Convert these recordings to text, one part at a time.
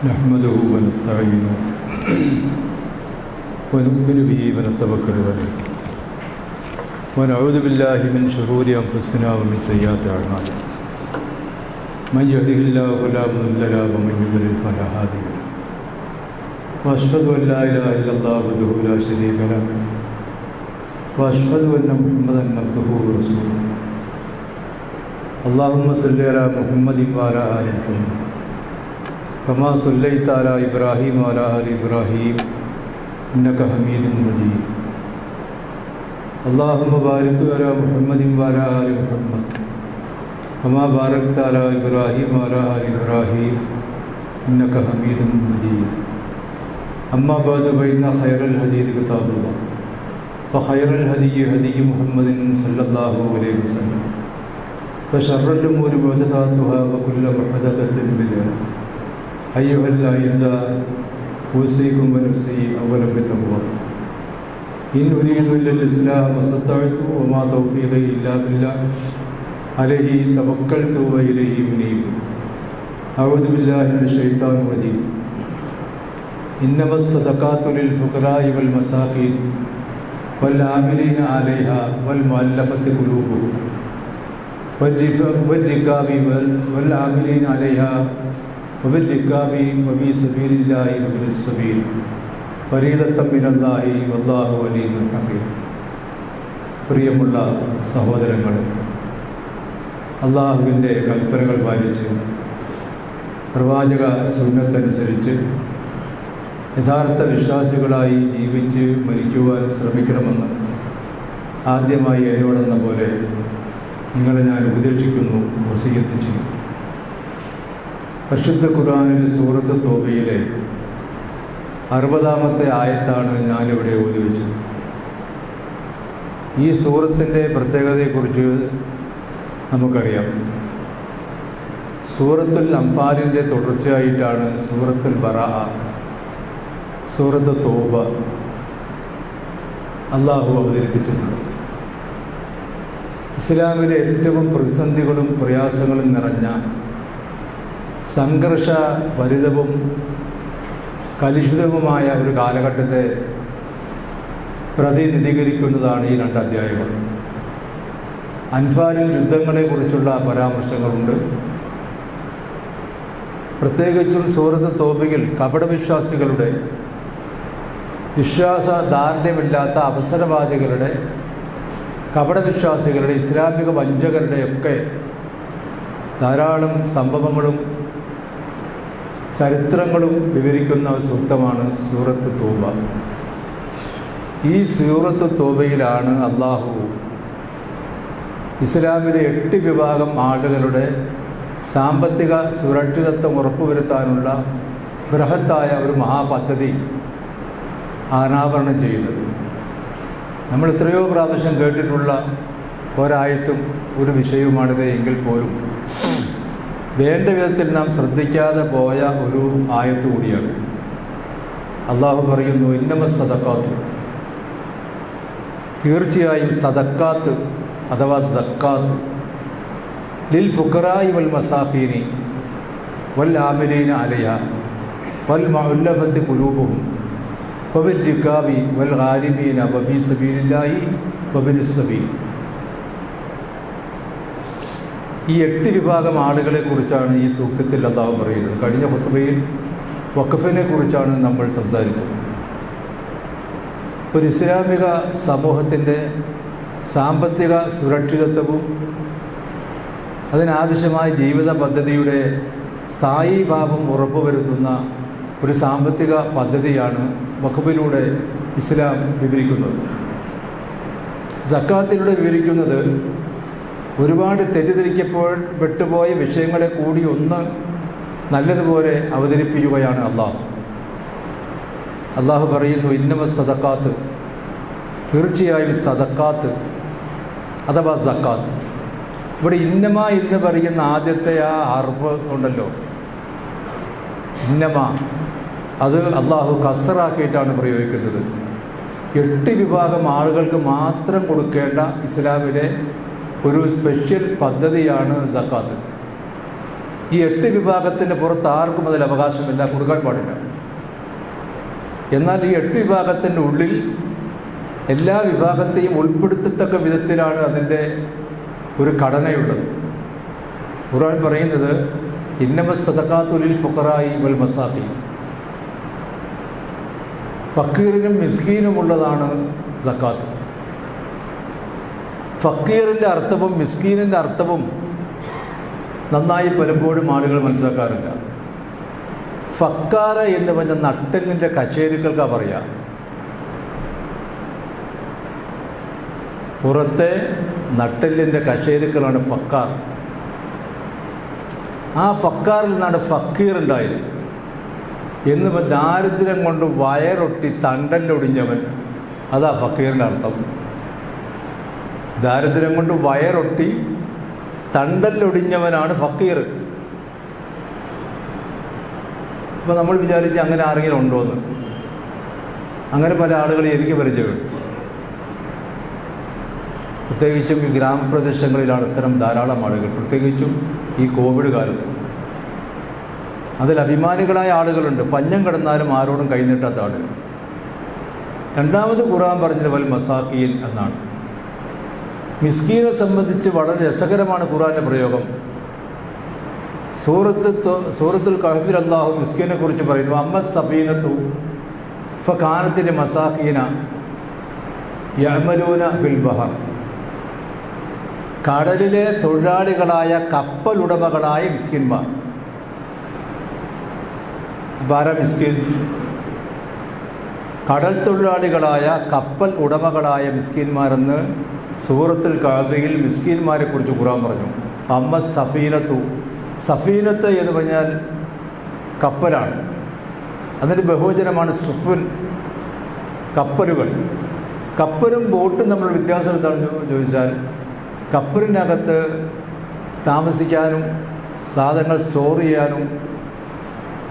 نحمده ونستعينه ونؤمن به ونتوكل عليه ونعوذ بالله من شرور أنفسنا ومن سيئات أعمالنا من يهده الله فلا مضل له ومن يضلل فلا هادي له وأشهد أن لا إله إلا الله وحده لا شريك له وأشهد أن محمدا عبده ورسوله اللهم صل على محمد وعلى آل محمد كما صليت على إبراهيم وعلى آل إبراهيم إنك حميد مجيد اللهم بارك على محمد وعلى آل محمد كما باركت على إبراهيم وعلى آل إبراهيم إنك حميد مجيد أما بعد فإن خير الحديث كتاب الله وخير الهدي هدي محمد صلى الله عليه وسلم وشر الأمور محدثاتها وكل محدثة بدعة أيها الأعزاء أوصيكم ونفسي أولا بتقوى الله إن أريد إلا الإصلاح ما استطعت وما توفيقي إلا بالله عليه توكلت وإليه أنيب أعوذ بالله من الشيطان الرجيم إنما الصدقات للفقراء والمساكين والعاملين عليها والمؤلفة قلوبهم والركاب والعاملين عليها وبالركاب وفي سبيل الله وابن السبيل فريضة من الله والله عليم حكيم. പ്രിയമുള്ള സഹോദരങ്ങളെ, അള്ളാഹുവിൻ്റെ കൽപ്പനകൾ പാലിച്ച് പ്രവാചക സുന്നത്തനുസരിച്ച് യഥാർത്ഥ വിശ്വാസികളായി ജീവിച്ച് മരിക്കുവാൻ ശ്രമിക്കണമെന്ന് ആദ്യമായി എന്നോടെന്ന പോലെ നിങ്ങളെ ഞാൻ ഉപദേശിക്കുന്നു, വസിയത്ത് ചെയ്യും. പരിശുദ്ധ ഖുർആനിൽ സൂറത്ത് തൗബയിലെ 60-ാമത്തെ ആയത്താണ് ഞാനിവിടെ ഓതി വെച്ചത്. ഈ സൂറത്തിൻ്റെ പ്രത്യേകതയെക്കുറിച്ച് നമുക്കറിയാം. സൂറത്തുൽ അംഫാലിൻ്റെ തുടർച്ചയായിട്ടാണ് സൂറത്തുൽ ബറാഅ, സൂറത്ത് തൗബ അള്ളാഹു അവതരിപ്പിച്ചിട്ടുള്ളത്. ഇസ്ലാമിലെ ഏറ്റവും പ്രതിസന്ധികളും പ്രയാസങ്ങളും നിറഞ്ഞ സംഘർഷഭരിതവും കലുഷിതവുമായ ഒരു കാലഘട്ടത്തെ പ്രതിനിധീകരിക്കുന്നതാണ് ഈ 2 അധ്യായങ്ങൾ. അൻഫാലിൽ യുദ്ധങ്ങളെക്കുറിച്ചുള്ള പരാമർശങ്ങളുണ്ട്. പ്രത്യേകിച്ചും സൂറത്ത് തൗബയിൽ കപടവിശ്വാസികളുടെ, വിശ്വാസദാർഢ്യമില്ലാത്ത അവസരവാദികളുടെ, കപടവിശ്വാസികളുടെ, ഇസ്ലാമിക വഞ്ചകരുടെയൊക്കെ ധാരാളം സംഭവങ്ങളും ചരിത്രങ്ങളും വിവരിക്കുന്ന സൂക്തമാണ് സൂറത്ത് തൗബ. ഈ സൂറത്ത് തൗബയിലാണ് അള്ളാഹു ഇസ്ലാമിലെ 8 വിഭാഗം ആളുകളുടെ സാമ്പത്തിക സുരക്ഷിതത്വം ഉറപ്പുവരുത്താനുള്ള ബൃഹത്തായ ഒരു മഹാപദ്ധതി അനാവരണം ചെയ്യുന്നത്. നമ്മൾ എത്രയോ പ്രാവശ്യം കേട്ടിട്ടുള്ള ഒരായത്തും ഒരു വിഷയവുമാണിത് എങ്കിൽ പോലും വേണ്ട വിധത്തിൽ നാം ശ്രദ്ധിക്കാതെ പോയ ഒരു ആയത്ത് കൂടിയാണ്. അള്ളാഹു പറയുന്നു, ഇന്നമ സദക്കാത്ത്, തീർച്ചയായും സദക്കാത്ത് അഥവാ സക്കാത്ത്, ലിൽ ഫുഖറായി വൽ മസാഖീനി വൽ ആമിലീന അലൈഹ വൽ മുഅല്ലഫത്തി ഖുലൂബുഹും വബിൽ റികാബി വൽ ഗാരിമീന വഫീ സബീലില്ലാഹി വബിനിസ് സബീൽ. ഈ 8 വിഭാഗം ആളുകളെ കുറിച്ചാണ് ഈ സൂക്തത്തിൽ അല്ലാഹു പറയുന്നത്. കഴിഞ്ഞ ഖുത്ബയിൽ വഖഫിനെ കുറിച്ചാണ് നമ്മൾ സംസാരിച്ചത്. ഒരു ഇസ്ലാമിക സമൂഹത്തിൻ്റെ സാമ്പത്തിക സുരക്ഷിതത്വവും അതിനാവശ്യമായ ജീവിത പദ്ധതിയുടെ സ്ഥായീ ഭാവം ഉറപ്പുവരുത്തുന്ന ഒരു സാമ്പത്തിക പദ്ധതിയാണ് വഖഫിലൂടെ ഇസ്ലാം വിവരിക്കുന്നത്. സക്കാത്തിലൂടെ വിവരിക്കുന്നത് ഒരുപാട് തെറ്റിദ്ധരിക്കപ്പെട്ടുപോയ വിഷയങ്ങളെ കൂടി ഒന്ന് നല്ലതുപോലെ അവതരിപ്പിക്കുകയാണ് അള്ളാഹു. അള്ളാഹു പറയുന്നു, ഇന്നമ സദക്കാത്ത്, തീർച്ചയായും സദക്കാത്ത് അഥവാ സക്കാത്ത്. ഇവിടെ ഇന്നമ എന്ന് പറയുന്ന ആദ്യത്തെ ആ ഹർഫ് ഉണ്ടല്ലോ, ഇന്നമ, അത് അള്ളാഹു കസറാക്കിയിട്ടാണ് പ്രയോഗിക്കുന്നത്. 8 വിഭാഗം ആളുകൾക്ക് മാത്രം കൊടുക്കേണ്ട ഇസ്ലാമിലെ ഒരു സ്പെഷ്യൽ പദ്ധതിയാണ് സക്കാത്ത്. ഈ 8 വിഭാഗത്തിൻ്റെ പുറത്ത് ആർക്കും അതിൽ അവകാശമില്ല, കൊടുക്കാൻ പാടില്ല. എന്നാൽ ഈ 8 വിഭാഗത്തിൻ്റെ ഉള്ളിൽ എല്ലാ വിഭാഗത്തെയും ഉൾപ്പെടുത്തത്തക്ക വിധത്തിലാണ് അതിൻ്റെ ഒരു ഘടനയുള്ളത്. ഖുർആൻ പറയുന്നത് ഇന്നമസ് സദഖാത്തു ലിൽ ഫുഖറാഇ വൽ മസാഖീൻ, ഫക്കീറിനും മിസ്കീനുമുള്ളതാണ് സക്കാത്ത്. ഫക്കീറിൻ്റെ അർത്ഥവും മിസ്കീനിൻ്റെ അർത്ഥവും നന്നായി പലപ്പോഴും ആളുകൾ മനസ്സിലാക്കാറില്ല. ഫക്കാറ എന്ന് പറഞ്ഞ നട്ടെല്ലിൻ്റെ കശേരുക്കൾക്കാണ് പറയുക. പുറത്തെ നട്ടെല്ലിൻ്റെ കശേരുക്കളാണ് ഫക്കാർ. ആ ഫക്കാറിൽ നിന്നാണ് ഫക്കീർ ഉണ്ടായത്. എന്ന് ദാരിദ്ര്യം കൊണ്ട് വയറൊട്ടി തണ്ടല്ലൊടിഞ്ഞവൻ, അതാ ഫക്കീറിൻ്റെ അർത്ഥം. ദാരിദ്ര്യം കൊണ്ട് വയറൊട്ടി തണ്ടല്ലൊടിഞ്ഞവനാണ് ഫക്കീർ. അപ്പോൾ നമ്മൾ വിചാരിച്ച് അങ്ങനെ ആരെങ്കിലും ഉണ്ടോയെന്ന്. അങ്ങനെ പല ആളുകളെ എനിക്ക് പരിചയപ്പെട്ടു. പ്രത്യേകിച്ചും ഈ ഗ്രാമപ്രദേശങ്ങളിലാണ് ഇത്തരം ധാരാളം ആളുകൾ, പ്രത്യേകിച്ചും ഈ കോവിഡ് കാലത്ത്. അതിൽ അഭിമാനികളായ ആളുകളുണ്ട്, പഞ്ഞം കിടന്നാലും ആരോടും കൈനീട്ടാത്ത ആളുകൾ. രണ്ടാമത് ഖുർആൻ പറഞ്ഞത് വൽ മസാഖീൻ എന്നാണ്. മിസ്കീനെ സംബന്ധിച്ച് വളരെ രസകരമാണ് ഖുർആൻ്റെ പ്രയോഗം. സൂറത്തുൽ കഹ്ഫിൽ അല്ലാഹു മിസ്കീനെ കുറിച്ച് പറയുന്നു, അമ്മസ് സഫീനത്തു ഫകാനത്തിൽ മസാഖീന യഅമലൂന ഫിൽ ബഹർ. കടലിലെ തൊഴിലാളികളായ കപ്പലുടമകളായ മിസ്കിന്മാർ. ബാര മിസ്കിൻ, കടൽ തൊഴിലാളികളായ കപ്പൽ ഉടമകളായ മിസ്കിന്മാരെന്ന് സൂറത്തുൽ കഹ്ഫിൽ മിസ്കിന്മാരെ കുറിച്ച് ഖുർആൻ പറഞ്ഞു. അമ്മ സഫീനത്തു, സഫീനത്ത് എന്ന് പറഞ്ഞാൽ കപ്പലാണ്, അതിൻ്റെ ബഹുവചനമാണ് സുഫുൻ, കപ്പലുകൾ. കപ്പലും ബോട്ടും തമ്മിലുള്ള വ്യത്യാസം എന്താണെന്ന് ചോദിച്ചാൽ, കപ്പലിനകത്ത് താമസിക്കാനും സാധനങ്ങൾ സ്റ്റോർ ചെയ്യാനും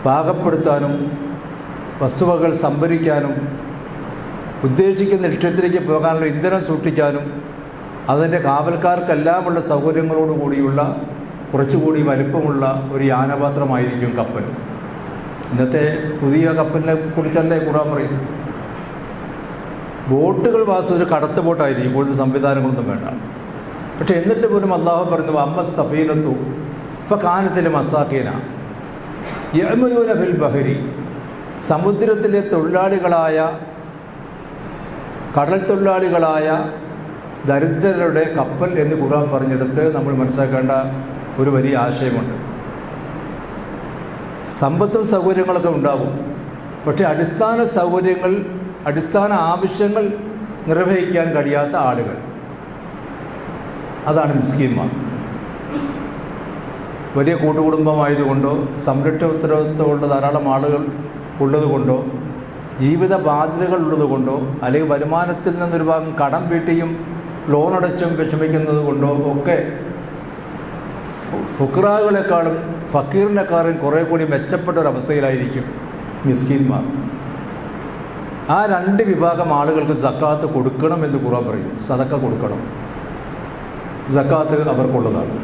പാകപ്പെടുത്താനും വസ്തുവകൾ സംഭരിക്കാനും ഉദ്ദേശിക്കുന്ന ലക്ഷ്യത്തിലേക്ക് പോകാനുള്ള ഇന്ധനം സൂക്ഷിക്കാനും അതിൻ്റെ കാവൽക്കാർക്കെല്ലാമുള്ള സൗകര്യങ്ങളോടുകൂടിയുള്ള കുറച്ചുകൂടി വലിപ്പമുള്ള ഒരു യാനപാത്രമായിരിക്കും കപ്പൽ. ഇന്നത്തെ പുതിയ കപ്പലിനെ കുറിച്ചല്ലേ ഖുർആൻ പറയുന്നത്. ബോട്ടുകൾ വാസ്തു കടത്ത് ബോട്ടായിരിക്കും, കൂടുതൽ സംവിധാനങ്ങളൊന്നും വേണ്ട. പക്ഷെ എന്നിട്ട് പോലും അള്ളാഹു പറയുന്നു അമ്മ സഫീനത്തു ഫകാനത്തിൽ മസാഖീന യഅമലൂന ഫിൽ ബഹരി. സമുദ്രത്തിലെ തൊഴിലാളികളായ, കടൽ തൊഴിലാളികളായ ദരിദ്രരുടെ കപ്പൽ എന്ന് ഖുർആൻ പറഞ്ഞെടുത്ത് നമ്മൾ മനസ്സിലാക്കേണ്ട ഒരു വലിയ ആശയമുണ്ട്. സമ്പത്തും സൗകര്യങ്ങളൊക്കെ ഉണ്ടാകും, പക്ഷേ അടിസ്ഥാന സൗകര്യങ്ങൾ, അടിസ്ഥാന ആവശ്യങ്ങൾ നിർവഹിക്കാൻ കഴിയാത്ത ആളുകൾ, അതാണ് മിസ്കീന്മാർ. വലിയ കൂട്ടുകുടുംബമായതുകൊണ്ടോ സംരക്ഷണ ഉത്തരവാദിത്വമുള്ള ധാരാളം ആളുകൾ ഉള്ളതുകൊണ്ടോ ജീവിത ബാധ്യതകൾ ഉള്ളതുകൊണ്ടോ അല്ലെങ്കിൽ വരുമാനത്തിൽ നിന്നൊരു ഭാഗം കടം വീട്ടിയും ലോണടച്ചും വിഷമിക്കുന്നത് കൊണ്ടോ ഒക്കെ ഫുഖറാകളെക്കാളും ഫക്കീറിനെക്കാളും കുറേ കൂടി മെച്ചപ്പെട്ട ഒരവസ്ഥയിലായിരിക്കും മിസ്കീന്മാർ. ആ 2 വിഭാഗം ആളുകൾക്ക് സക്കാത്ത് കൊടുക്കണം എന്ന് ഖുർആൻ പറയും. സദക്ക കൊടുക്കണം, സക്കാത്ത് അവർക്കുള്ളതാണ്.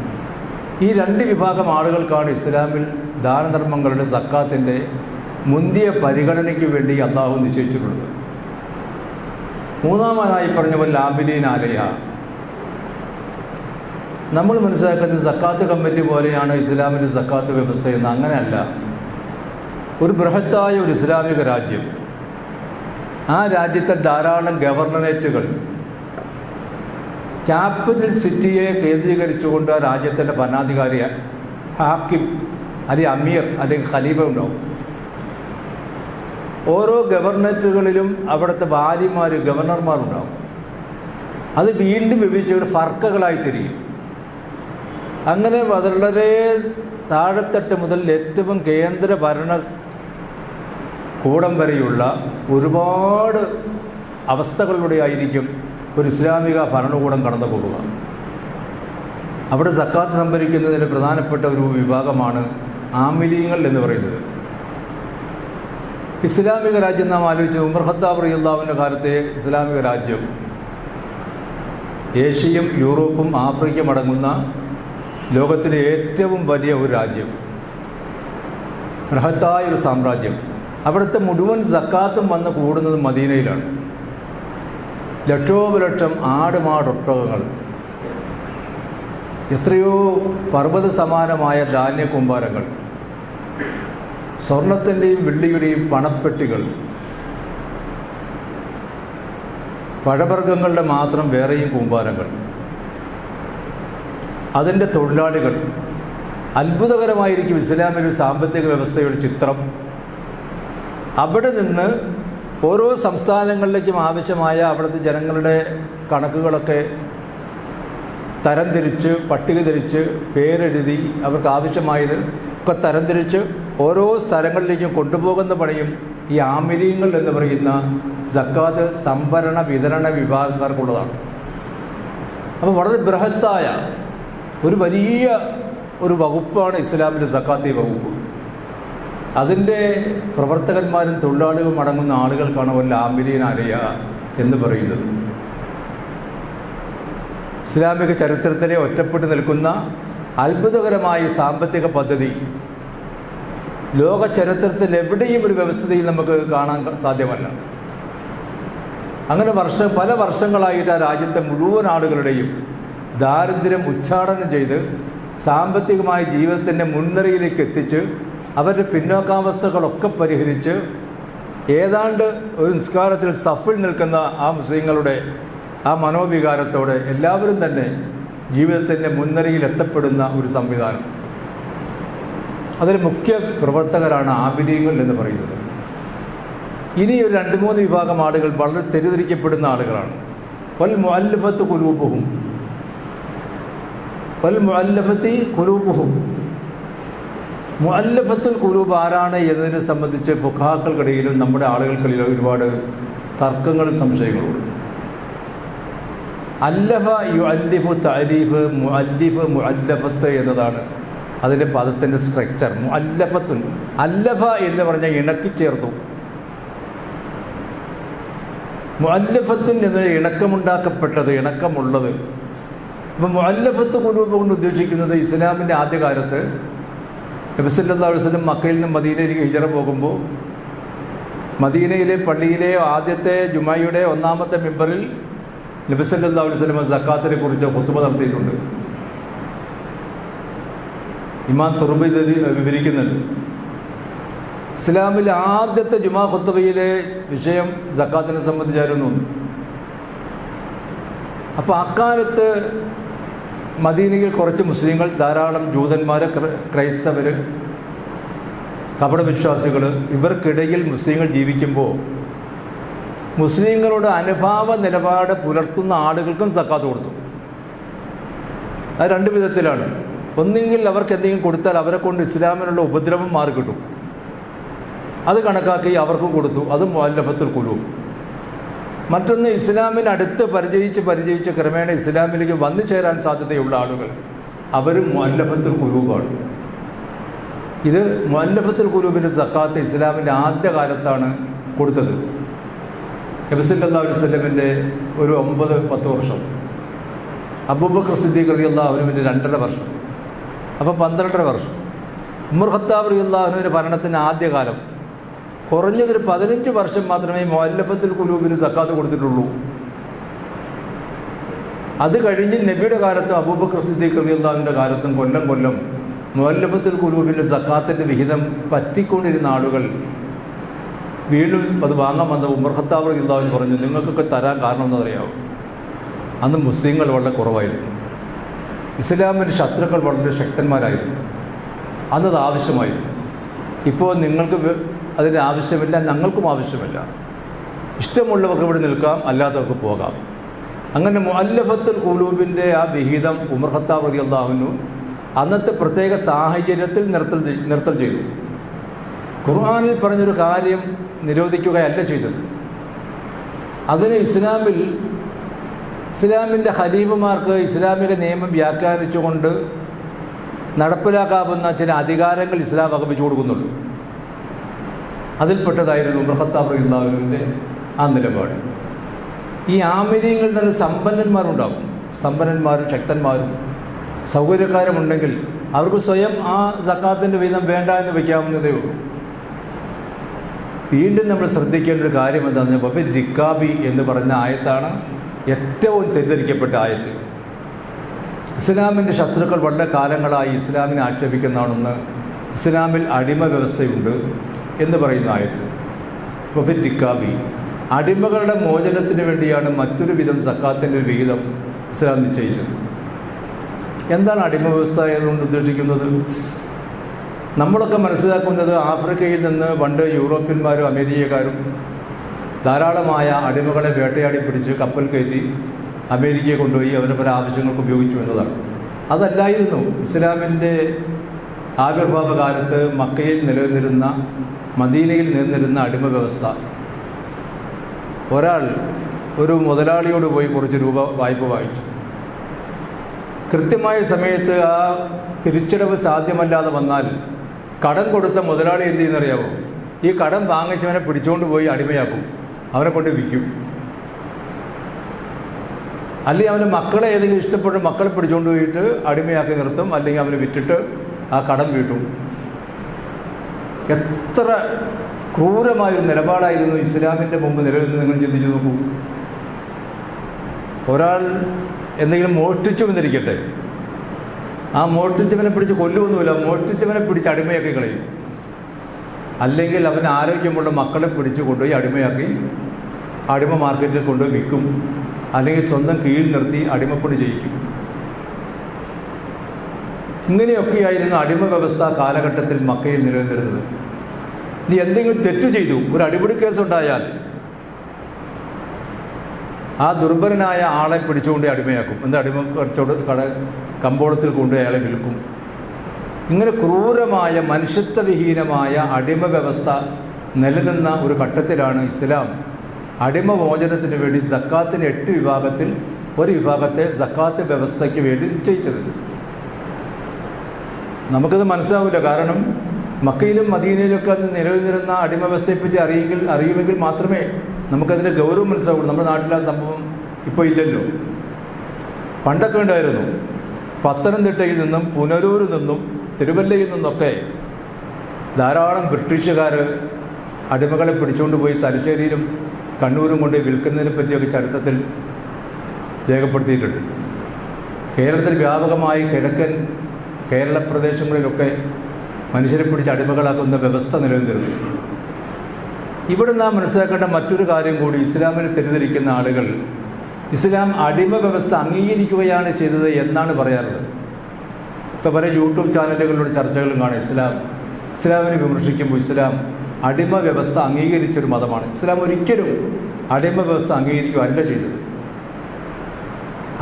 ഈ 2 വിഭാഗം ആളുകൾക്കാണ് ഇസ്ലാമിൽ ദാനധർമ്മങ്ങളുടെ സക്കാത്തിൻ്റെ മുന്തിയ പരിഗണനയ്ക്ക് വേണ്ടി അള്ളാഹു നിശ്ചയിച്ചിട്ടുള്ളത്. മൂന്നാമതായി പറഞ്ഞ പോലെ ലാബിലീൻ ആലയ. നമ്മൾ മനസ്സിലാക്കുന്നത് സക്കാത്ത് കമ്മിറ്റി പോലെയാണ് ഇസ്ലാമിൻ്റെ സക്കാത്ത് വ്യവസ്ഥയെന്ന്. അങ്ങനെയല്ല. ഒരു ബൃഹത്തായ ഒരു ഇസ്ലാമിക രാജ്യം, ആ രാജ്യത്തെ ധാരാളം ഗവർണറേറ്റുകൾ, ക്യാപിറ്റൽ സിറ്റിയെ കേന്ദ്രീകരിച്ചുകൊണ്ട് ആ രാജ്യത്തിൻ്റെ ഭരണാധികാരി ഹാക്കിം അല്ലെങ്കിൽ അമീർ അല്ലെങ്കിൽ ഖലീഫ ഉണ്ടാവും. ഓരോ ഗവർണറേറ്റുകളിലും അവിടുത്തെ വാലിമാർ, ഗവർണർമാരുണ്ടാവും. അത് വീണ്ടും വിഭജിച്ച് ഫർക്കകളായി തിരിയും. അങ്ങനെ വളരെ താഴെത്തട്ട് മുതൽ ഏറ്റവും കേന്ദ്ര ഭരണ കൂടം വരെയുള്ള ഒരുപാട് അവസ്ഥകളിലൂടെ ആയിരിക്കും ഒരു ഇസ്ലാമിക ഭരണകൂടം കടന്നു പോകുക. അവിടെ സക്കാത്ത് സംഭരിക്കുന്നതിന് പ്രധാനപ്പെട്ട ഒരു വിഭാഗമാണ് ആമിലീങ്ങൾ എന്ന് പറയുന്നത്. ഇസ്ലാമിക രാജ്യം നാം ആലോചിച്ച് ഉമർ ഖത്താബ് റളിയല്ലാഹുവിൻ്റെ കാലത്തെ ഇസ്ലാമിക രാജ്യം ഏഷ്യയും യൂറോപ്പും ആഫ്രിക്കയും അടങ്ങുന്ന ലോകത്തിലെ ഏറ്റവും വലിയ ഒരു രാജ്യം. ബൃഹത്തായ ഒരു സാമ്രാജ്യം. അവിടുത്തെ മുഴുവൻ സക്കാത്തും വന്ന് കൂടുന്നത് മദീനയിലാണ്. ലക്ഷോപലക്ഷം ആടുമാടൊട്ടകങ്ങൾ, എത്രയോ പർവ്വത സമാനമായ ധാന്യ കൂമ്പാരങ്ങൾ, സ്വർണത്തിൻ്റെയും വെള്ളിയുടെയും പണപ്പെട്ടികൾ, പഴവർഗ്ഗങ്ങളുടെ മാത്രം വേറെയും കൂമ്പാരങ്ങൾ, അതിൻ്റെ തൊഴിലാളികൾ. അത്ഭുതകരമായിരിക്കും ഇസ്ലാമിൻ്റെ സാമ്പത്തിക വ്യവസ്ഥയുടെ ചിത്രം. അവിടെ നിന്ന് ഓരോ സംസ്ഥാനങ്ങളിലേക്കും ആവശ്യമായ അവിടുത്തെ ജനങ്ങളുടെ കണക്കുകളൊക്കെ തരംതിരിച്ച്, പട്ടിക തിരിച്ച്, പേരെഴുതി, അവർക്ക് ആവശ്യമായത് ഒക്കെ തരംതിരിച്ച് ഓരോ സ്ഥലങ്ങളിലേക്കും കൊണ്ടുപോകുന്ന പണിയും ഈ ആമിലീങ്ങൾ എന്ന് പറയുന്ന സക്കാത്ത് സംഭരണ വിതരണ വിഭാഗക്കാർക്കുള്ളതാണ്. അപ്പോൾ വളരെ ബൃഹത്തായ ഒരു വലിയ ഒരു വകുപ്പാണ് ഇസ്ലാമിലെ സക്കാത്തി വകുപ്പ്. അതിൻ്റെ പ്രവർത്തകന്മാരും തൊഴിലാളികളും അടങ്ങുന്ന ആളുകൾക്കാണ് വല്ല ആമിലീൻ അലയ എന്ന് പറയുന്നത്. ഇസ്ലാമിക ചരിത്രത്തിലെ ഒറ്റപ്പെട്ടു നിൽക്കുന്ന അത്ഭുതകരമായ സാമ്പത്തിക പദ്ധതി ലോക ചരിത്രത്തിൽ എവിടെയും ഒരു വ്യവസ്ഥയിൽ നമുക്ക് കാണാൻ സാധ്യമല്ല. അങ്ങനെ പല വർഷങ്ങളായിട്ട് ആ രാജ്യത്തെ മുഴുവൻ ആളുകളുടെയും ദാരിദ്ര്യം ഉച്ചാടനം ചെയ്ത് സാമ്പത്തികമായ ജീവിതത്തിൻ്റെ മുൻനിരയിലേക്ക് എത്തിച്ച് അവരുടെ പിന്നോക്കാവസ്ഥകളൊക്കെ പരിഹരിച്ച് ഏതാണ്ട് ഒരു നിസ്കാരത്തിൽ സഫിൽ നിൽക്കുന്ന ആ മുസ്ലിങ്ങളുടെ ആ മനോവികാരത്തോടെ എല്ലാവരും തന്നെ ജീവിതത്തിൻ്റെ മുൻനിരയിൽ എത്തപ്പെടുന്ന ഒരു സംവിധാനം. അതിൽ മുഖ്യ പ്രവർത്തകരാണ് ആബിദീങ്ങൾ എന്ന് പറയുന്നത്. ഇനി ഒരു 2-3 വിഭാഗം ആളുകൾ വളരെ തെറ്റിദ്ധരിക്കപ്പെടുന്ന ആളുകളാണ്. വൽ മുഅല്ലഫത്തു ഖുലൂബുഹും, വൽ മുഅല്ലഫത്തി ഖുലൂബുഹും. മുഅല്ലഫത്തുൽ ഖുലൂബ് ആരാണ് എന്നതിനെ സംബന്ധിച്ച് ഫുഖഹാക്കൾക്കിടയിലും നമ്മുടെ ആളുകൾക്കിടയിലും ഒരുപാട് തർക്കങ്ങളും സംശയങ്ങളുണ്ട്. അല്ലഫ യുഅല്ലിഫു തഅലീഫ്, മുഅല്ലിഫ് മുഅല്ലഫത്ത് എന്നതാണ് അതിൻ്റെ പദത്തിൻ്റെ സ്ട്രക്ചർ. മുഅല്ലഫത്തുൻ, അല്ലഫ എന്ന് പറഞ്ഞാൽ ഇണക്കി ചേർത്തു. മുഅല്ലഫത്തുൻ എന്നത് ഇണക്കമുണ്ടാക്കപ്പെട്ടത്, ഇണക്കമുള്ളത്. അപ്പം മുഅല്ലഫത്ത് ഖുലൂബ് കൊണ്ട് ഉദ്ദേശിക്കുന്നത് ഇസ്ലാമിൻ്റെ ആദ്യകാലത്ത് നബി സല്ലല്ലാഹു അലൈഹി വസല്ലം മക്കയിൽ നിന്ന് മദീനയിലേക്ക് ഹിജറ പോകുമ്പോൾ മദീനയിലെ പള്ളിയിലെ ആദ്യത്തെ ജുമായുടെ 1-ാമത്തെ മിമ്പറിൽ നബി സല്ലല്ലാഹു അലൈഹി വസല്ലം സക്കാത്തിനെ കുറിച്ച് ഖുതുബ നടത്തിയിട്ടുണ്ട്. ഇമാം തുർമിദി വിവരിക്കുന്നുണ്ട്. ഇസ്ലാമിലെ ആദ്യത്തെ ജുമാ ഖുതുബയിലെ വിഷയം സക്കാത്തിനെ സംബന്ധിച്ചായിരുന്നു. അപ്പോൾ അക്കാലത്ത് മദീനയിൽ കുറച്ച് മുസ്ലിങ്ങൾ, ധാരാളം ജൂതന്മാർ, ക്രൈസ്തവർ, കപടവിശ്വാസികൾ, ഇവർക്കിടയിൽ മുസ്ലിങ്ങൾ ജീവിക്കുമ്പോൾ മുസ്ലിങ്ങളുടെ അനുഭാവ നിലപാട് പുലർത്തുന്ന ആളുകൾക്കും സക്കാത്ത് കൊടുത്തു. അത് 2 വിധത്തിലാണ്. ഒന്നെങ്കിൽ അവർക്ക് എന്തെങ്കിലും കൊടുത്താൽ അവരെ കൊണ്ട് ഇസ്ലാമിനുള്ള ഉപദ്രവം മാറി കിട്ടും, അത് കണക്കാക്കി അവർക്കും കൊടുത്തു. അത് മുഅല്ലഫത്തുൽ ഖുലൂബ്. മറ്റൊന്ന് ഇസ്ലാമിനടുത്ത് പരിചയിച്ച് ക്രമേണ ഇസ്ലാമിലേക്ക് വന്നു ചേരാൻ സാധ്യതയുള്ള ആളുകൾ, അവരും മുഅല്ലഫത്തുൽ ഖുലൂബാണ്. ഇത് മുഅല്ലഫത്തുൽ ഖുലൂബിൻ്റെ സക്കാത്ത് ഇസ്ലാമിൻ്റെ ആദ്യകാലത്താണ് കൊടുത്തത്. നബി സല്ലല്ലാഹു അലൈഹി വസല്ലമിൻ്റെ ഒരു 9-10 വർഷം, അബൂബക്കർ സിദ്ദീഖ് റളിയല്ലാഹു അൻഹുവിൻ്റെ 2.5 വർഷം, അപ്പോൾ 12.5 വർഷം. ഉമർ ഖത്താബ് റളിയല്ലാഹു അൻഹുവിൻ്റെ ഭരണത്തിൻ്റെ ആദ്യകാലം കുറഞ്ഞതൊരു 15 വർഷം മാത്രമേ മുഅല്ലഫത്തുൽ ഖുലൂബിന് സക്കാത്ത് കൊടുത്തിട്ടുള്ളൂ. അത് കഴിഞ്ഞ് നബിയുടെ കാലത്തും അബൂബക്കർ സിദ്ദീഖ് റളിയല്ലാഹു അൻഹുവിൻ്റെ കാലത്തും കൊല്ലം മുഅല്ലഫത്തുൽ ഖുലൂബിൻ്റെ സക്കാത്തിൻ്റെ വിഹിതം പറ്റിക്കൊണ്ടിരുന്ന ആളുകൾ വീണ്ടും അത് വാങ്ങാൻ വന്ന ഉമർ ഖത്താബ് റളിയല്ലാഹു അൻഹു പറഞ്ഞു, നിങ്ങൾക്കൊക്കെ തരാൻ കാരണം എന്താണെന്നറിയാമോ? അന്ന് മുസ്ലിങ്ങൾ വളരെ കുറവായിരുന്നു, ഇസ്ലാമിൻ്റെ ശത്രുക്കൾ വളരെ ശക്തന്മാരായിരുന്നു, അന്നത് ആവശ്യമായിരുന്നു. ഇപ്പോൾ നിങ്ങൾക്ക് അതിൻ്റെ ആവശ്യമില്ല, ഞങ്ങൾക്കും ആവശ്യമില്ല. ഇഷ്ടമുള്ളവർക്ക് ഇവിടെ നിൽക്കാം, അല്ലാത്തവർക്ക് പോകാം. അങ്ങനെ മുഅല്ലഫത്തുൽ ഖുലൂബിൻ്റെ ആ വിഹിതം ഉമർ ഖത്താബ് റളിയല്ലാഹു അൻഹു അന്നത്തെ പ്രത്യേക സാഹചര്യത്തിൽ നിർത്തൽ ചെയ്തു. ഖുർആനിൽ പറഞ്ഞൊരു കാര്യം നിരോധിക്കുകയല്ല ചെയ്തത്. അതിന് ഇസ്ലാമിൻ്റെ ഖലീഫമാർക്ക് ഇസ്ലാമിക നിയമം വ്യാഖ്യാനിച്ചുകൊണ്ട് നടപ്പിലാക്കാവുന്ന ചില അധികാരങ്ങൾ ഇസ്ലാം വകപ്പിച്ചു കൊടുക്കുന്നുള്ളൂ. അതിൽപ്പെട്ടതായിരുന്നു ഉമർ ഖത്താബ് റളിയല്ലാഹു അൻഹുവിൻ്റെ ആ നിലപാട്. ഈ ആമിരീങ്ങളിൽ തന്നെ സമ്പന്നന്മാരുണ്ടാകും, സമ്പന്നന്മാരും ശക്തന്മാരും സൗകര്യക്കാരുമുണ്ടെങ്കിൽ അവർക്ക് സ്വയം ആ സക്കാത്തിൻ്റെ വീതം വേണ്ട എന്ന് വയ്ക്കാവുന്നതേ ഉള്ളൂ. വീണ്ടും നമ്മൾ ശ്രദ്ധിക്കേണ്ട ഒരു കാര്യം എന്താണെന്ന് പറഞ്ഞാൽ റിക്കാബി എന്ന് പറഞ്ഞ ആയത്താണ് ഏറ്റവും തെറ്റിദ്ധരിക്കപ്പെട്ട ആയത്ത്. ഇസ്ലാമിൻ്റെ ശത്രുക്കൾ വളരെ കാലങ്ങളായി ഇസ്ലാമിനെ ആക്ഷേപിക്കുന്നതാണെന്ന് ഇസ്ലാമിൽ അടിമ വ്യവസ്ഥയുണ്ട് എന്ന് പറയുന്ന ആയത്ത്. റിക്കാബി അടിമകളുടെ മോചനത്തിന് വേണ്ടിയാണ് മറ്റൊരു വിധം സക്കാത്തിൻ്റെ ഒരു വിഹിതം ഇസ്ലാം നിശ്ചയിച്ചത്. എന്താണ് അടിമ വ്യവസ്ഥ എന്നുകൊണ്ട് ഉദ്ദേശിക്കുന്നത്? നമ്മളൊക്കെ മനസ്സിലാക്കുന്നത് ആഫ്രിക്കയിൽ നിന്ന് പണ്ട് യൂറോപ്യന്മാരും അമേരിക്കക്കാരും ധാരാളമായ അടിമകളെ വേട്ടയാടി പിടിച്ച് കപ്പൽ കയറ്റി അമേരിക്കയെ കൊണ്ടുപോയി അവരുടെ പല ആവശ്യങ്ങൾക്ക് ഉപയോഗിച്ചു എന്നതാണ്. അതല്ലായിരുന്നു ഇസ്ലാമിൻ്റെ ആവിർഭാവ കാലത്ത് മക്കയിൽ നിലനിന്നിരുന്ന, മദീനയിൽ നിലനിന്നിരുന്ന അടിമ വ്യവസ്ഥ. ഒരാൾ ഒരു മുതലാളിയോട് പോയി കുറച്ച് രൂപ വായ്പ വാങ്ങിച്ചു. കൃത്യമായ സമയത്ത് ആ തിരിച്ചടവ് സാധ്യമല്ലാതെ വന്നാൽ കടം കൊടുത്ത മുതലാളി എന്ത് ചെയ്യുന്നറിയാമോ? ഈ കടം വാങ്ങിച്ചവനെ പിടിച്ചുകൊണ്ട് പോയി അടിമയാക്കും, അവനെ കൊണ്ട് വിൽക്കും. അല്ലെങ്കിൽ അവൻ്റെ മക്കളെ ഏതെങ്കിലും ഇഷ്ടപ്പെട്ട മക്കളെ പിടിച്ചുകൊണ്ട് പോയിട്ട് അടിമയാക്കി നിർത്തും, അല്ലെങ്കിൽ അവന് വിറ്റിട്ട് ആ കടം വീട്ടും. എത്ര ക്രൂരമായൊരു നിലപാടായിരുന്നു ഇസ്ലാമിൻ്റെ മുമ്പ് നിലനിന്ന് നിങ്ങൾ ചിന്തിച്ചു നോക്കൂ. ഒരാൾ എന്തെങ്കിലും മോഷ്ടിച്ചു എന്നിരിക്കട്ടെ, ആ മോഷ്ടിച്ചവനെ പിടിച്ച് കൊല്ലുമൊന്നുമില്ല, മോഷ്ടിച്ചവനെ പിടിച്ച് അടിമയാക്കി കളയും. അല്ലെങ്കിൽ അവന് ആരോഗ്യമുള്ള മക്കളെ പിടിച്ച് കൊണ്ടുപോയി അടിമയാക്കി അടിമ മാർക്കറ്റിൽ കൊണ്ടുപോയി വിൽക്കും, അല്ലെങ്കിൽ സ്വന്തം കീഴിൽ നിർത്തി അടിമപ്പണി ചെയ്യിക്കും. ഇങ്ങനെയൊക്കെയായിരുന്നു അടിമ വ്യവസ്ഥ കാലഘട്ടത്തിൽ മക്കയിൽ നിലനിന്നിരുന്നത്. ഇനി എന്തെങ്കിലും തെറ്റ് ചെയ്തു, ഒരു അടിപിടി കേസുണ്ടായാൽ ആ ദുർബലനായ ആളെ പിടിച്ചുകൊണ്ട് അടിമയാക്കും. എന്താ അടിമ കമ്പോളത്തിൽ കൊണ്ടുപോയി അയാളെ വിൽക്കും. ഇങ്ങനെ ക്രൂരമായ മനുഷ്യത്വവിഹീനമായ അടിമ വ്യവസ്ഥ നിലനിന്ന ഒരു ഘട്ടത്തിലാണ് ഇസ്ലാം അടിമമോചനത്തിന് വേണ്ടി സക്കാത്തിന് 8 വിഭാഗത്തിൽ ഒരു വിഭാഗത്തെ സക്കാത്ത് വ്യവസ്ഥയ്ക്ക് വേണ്ടി നിശ്ചയിച്ചത്. നമുക്കത് മനസ്സിലാവില്ല. കാരണം മക്കയിലും മദീനയിലൊക്കെ അന്ന് നിലനിന്നിരുന്ന അടിമ വ്യവസ്ഥയെപ്പറ്റി അറിയുമെങ്കിൽ മാത്രമേ നമുക്കതിൻ്റെ ഗൗരവം മനസ്സിലാവുള്ളൂ. നമ്മുടെ നാട്ടിൽ ആ സംഭവം ഇപ്പോൾ ഇല്ലല്ലോ. പണ്ടൊക്കെ ഉണ്ടായിരുന്നു. പത്തനംതിട്ടയിൽ നിന്നും പുനലൂരിൽ നിന്നും തിരുവല്ലയിൽ നിന്നൊക്കെ ധാരാളം ബ്രിട്ടീഷുകാർ അടിമകളെ പിടിച്ചുകൊണ്ട് പോയി തലശ്ശേരിയിലും കണ്ണൂരും കൊണ്ട് വിൽക്കുന്നതിനെ പറ്റിയൊക്കെ ചരിത്രത്തിൽ രേഖപ്പെടുത്തിയിട്ടുണ്ട്. കേരളത്തിൽ വ്യാപകമായി കിഴക്കൻ കേരള പ്രദേശങ്ങളിലൊക്കെ മനുഷ്യരെ പിടിച്ച് അടിമകളാക്കുന്ന വ്യവസ്ഥ നിലനിന്നിരുന്നു. ഇവിടെ നാം മനസ്സിലാക്കേണ്ട മറ്റൊരു കാര്യം കൂടി, ഇസ്ലാമിനെ തെറ്റിദ്ധരിക്കുന്ന ആളുകൾ ഇസ്ലാം അടിമ വ്യവസ്ഥ അംഗീകരിക്കുകയാണ് ചെയ്തത് എന്നാണ് പറയാറുള്ളത്. ഇപ്പോൾ പല യൂട്യൂബ് ചാനലുകളിലൂടെ ചർച്ചകളും കാണാം. ഇസ്ലാമിനെ വിമർശിക്കുമ്പോൾ ഇസ്ലാം അടിമ വ്യവസ്ഥ അംഗീകരിച്ചൊരു മതമാണ്. ഇസ്ലാം ഒരിക്കലും അടിമ വ്യവസ്ഥ അംഗീകരിക്കുകയല്ല ചെയ്തത്.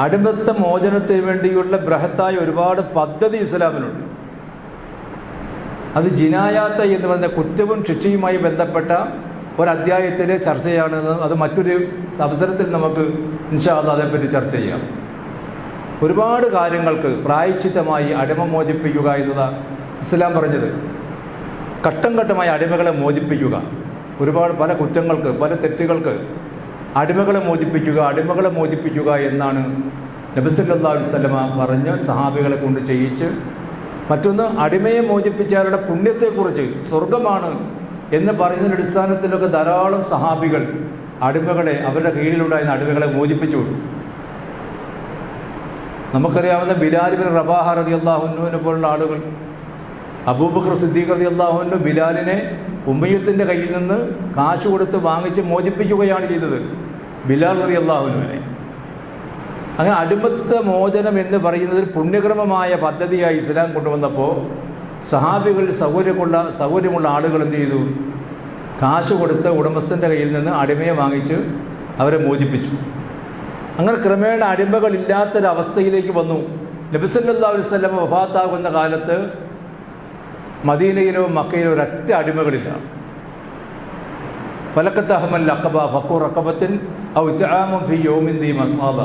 അടിമത്ത മോചനത്തിന് വേണ്ടിയുള്ള ബൃഹത്തായ ഒരുപാട് പദ്ധതി ഇസ്ലാമിനുണ്ട്. അത് ജിനായാത്ത് എന്ന് പറയുന്ന കുറ്റവും ശിക്ഷയുമായി ബന്ധപ്പെട്ട ഒരധ്യായത്തിലെ ചർച്ചയാണെന്ന് അത് മറ്റൊരു അവസരത്തിൽ നമുക്ക് ഇൻഷാ അല്ലാഹ് അതേപ്പറ്റി ചർച്ച ചെയ്യാം. ഒരുപാട് കാര്യങ്ങൾക്ക് പ്രായശ്ചിത്തമായി അടിമ മോചിപ്പിക്കുക എന്നതാണ് ഇസ്ലാം പറഞ്ഞത്. ഘട്ടം ഘട്ടമായി അടിമകളെ മോചിപ്പിക്കുക, ഒരുപാട് പല കുറ്റങ്ങൾക്ക് പല തെറ്റുകൾക്ക് അടിമകളെ മോചിപ്പിക്കുക എന്നാണ് നബി സല്ലല്ലാഹു അലൈഹി വസല്ലമ പറഞ്ഞ് സഹാബികളെ കൊണ്ട് ചെയ്യിച്ച്. മറ്റൊന്ന്, അടിമയെ മോചിപ്പിച്ചവരുടെ പുണ്യത്തെക്കുറിച്ച് സ്വർഗമാണ് എന്ന് പറയുന്നതിൻ്റെ അടിസ്ഥാനത്തിലൊക്കെ ധാരാളം സഹാബികൾ അടിമകളെ, അവരുടെ കീഴിലുണ്ടായിരുന്ന അടിമകളെ മോചിപ്പിച്ചു. നമുക്കറിയാവുന്ന ബിലാൽ ഇബ്നു റബാഹ റളിയല്ലാഹു അൻഹുവിനെ പോലുള്ള ആളുകൾ, അബൂബക്കർ സിദ്ദീഖ് റളിയല്ലാഹു അൻഹു ബിലാലിനെ ഉമ്മയ്യത്തിൻ്റെ കയ്യിൽ നിന്ന് കാശ് കൊടുത്ത് വാങ്ങിച്ച് മോചിപ്പിക്കുകയാണ് ചെയ്തത്, ബിലാൽ റളിയല്ലാഹു അൻഹുവിനെ. അങ്ങനെ അടിമത്ത മോചനം എന്ന് പറയുന്നത് പുണ്യക്രമമായ പദ്ധതിയായി ഇസ്ലാം കൊണ്ടുവന്നപ്പോൾ സഹാബികൾ സൗകര്യമുള്ള ആളുകൾ എന്ത് ചെയ്തു? കാശ് കൊടുത്ത് ഉടമസ്ഥൻ്റെ കയ്യിൽ നിന്ന് അടിമയെ വാങ്ങിച്ച് അവരെ മോചിപ്പിച്ചു. അങ്ങനെ ക്രമേണ അടിമകളില്ലാത്തൊരവസ്ഥയിലേക്ക് വന്നു. നബി സല്ലല്ലാഹു അലൈഹി വസല്ലം വഫാത്താകുന്ന കാലത്ത് മദീനയിലോ മക്കയിലോ ഒരൊറ്റ അടിമകളില്ല. ഫലക്കത്ത് അഹ്മൽ അഖബ ഫഖൂർ അഖബത്തിൻ ഔ ഇത്ആമുൻ ഫീ യൗമിൻ ദി മസാബ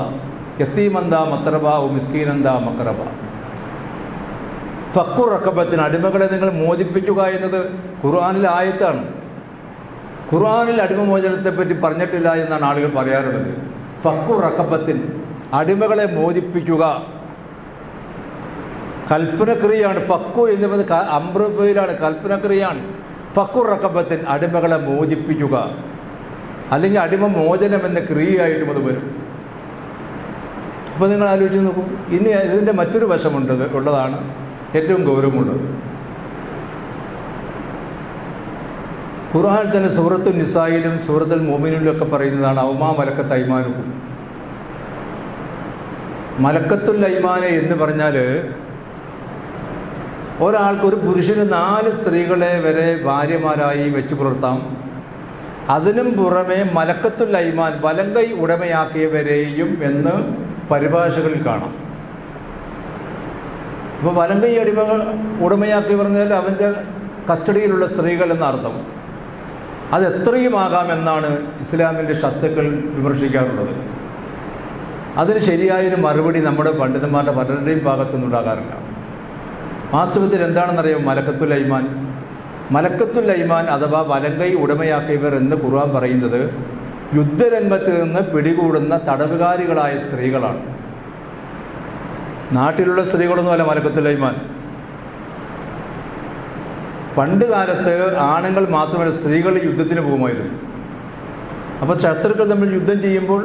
യത്തീമന്ദാ മത്രബ ഔ മിസ്കീനന്ദാ മക്രബ. ഫഖൂർ അഖബത്തിന് അടിമകളെ നിങ്ങൾ മോചിപ്പിക്കുക എന്നത് ഖുർആനിലെ ആയത്താണ്. ഖുർആനിൽ അടിമമോചനത്തെപ്പറ്റി പറഞ്ഞിട്ടില്ല എന്നാണ് ആളുകൾ പറയാറുള്ളത്. ഫഖൂർ അഖബത്തിൻ അടിമകളെ മോചിപ്പിക്കുക. കൽപ്പനക്രിയയാണ്. ഫക്കു എന്ന് പറയുന്നത് അമ്രഫയിലാണ്, കൽപ്പനക്രിയയാണ്. ഫക്കുർ റക്കബത്തിൻ, അടിമകളെ മോചിപ്പിക്കുക, അല്ലെങ്കിൽ അടിമ മോചനം എന്ന ക്രിയയായിട്ടും അത് വരും. അപ്പോൾ നിങ്ങൾ ആലോചിച്ച് നോക്കൂ. ഇനി ഇതിൻ്റെ മറ്റൊരു ഉള്ളതാണ് ഏറ്റവും ഗൗരവമുള്ളത്. ഖുർആനിൽ തന്നെ സൂറത്തുൽ നിസായിലും സൂറത്തുൽ മുഅ്മിനൂനിലൊക്കെ പറയുന്നതാണ് ഔമാ മലക്കത്ത് അയ്മാനുക്കും. മലക്കത്തുൽ അയ്മാനെ എന്ന് പറഞ്ഞാൽ ഒരാൾക്ക്, ഒരു പുരുഷന് 4 സ്ത്രീകളെ വരെ ഭാര്യമാരായി വെച്ച് പുലർത്താം. അതിനും പുറമെ മലക്കത്തുൽ അയ്മാൻ, വലങ്കൈ ഉടമയാക്കിയവരെയും എന്ന് പരിഭാഷകളിൽ കാണാം. അപ്പോൾ വലങ്കൈ ഉടമയാക്കി പറഞ്ഞാൽ അവൻ്റെ കസ്റ്റഡിയിലുള്ള സ്ത്രീകൾ എന്നർത്ഥം. അത് എത്രയുമാകാമെന്നാണ് ഇസ്ലാമിൻ്റെ ശത്രുക്കൾ വിമർശിക്കാറുള്ളത്. അതിന് ശരിയായൊരു മറുപടി നമ്മുടെ പണ്ഡിതന്മാരുടെ പലരുടെയും ഭാഗത്തുനിന്ന് ഉണ്ടാകാറില്ല. വാസ്തവത്തിൽ എന്താണെന്നറിയാം മലക്കത്തുൽ അയ്മാൻ? മലക്കത്തുൽ അയ്മാൻ അഥവാ വലങ്കൈ ഉടമയാക്കിയവർ എന്ന് ഖുർആൻ പറയുന്നത് യുദ്ധരംഗത്ത് നിന്ന് പിടികൂടുന്ന തടവുകാരികളായ സ്ത്രീകളാണ്. നാട്ടിലുള്ള സ്ത്രീകളൊന്നുമല്ല മലക്കത്തുൽ അയ്മാൻ. പണ്ട് കാലത്ത് ആണുങ്ങൾ മാത്രമല്ല സ്ത്രീകൾ യുദ്ധത്തിന് പോകുമായിരുന്നു. അപ്പോൾ ശത്രുക്കൾ തമ്മിൽ യുദ്ധം ചെയ്യുമ്പോൾ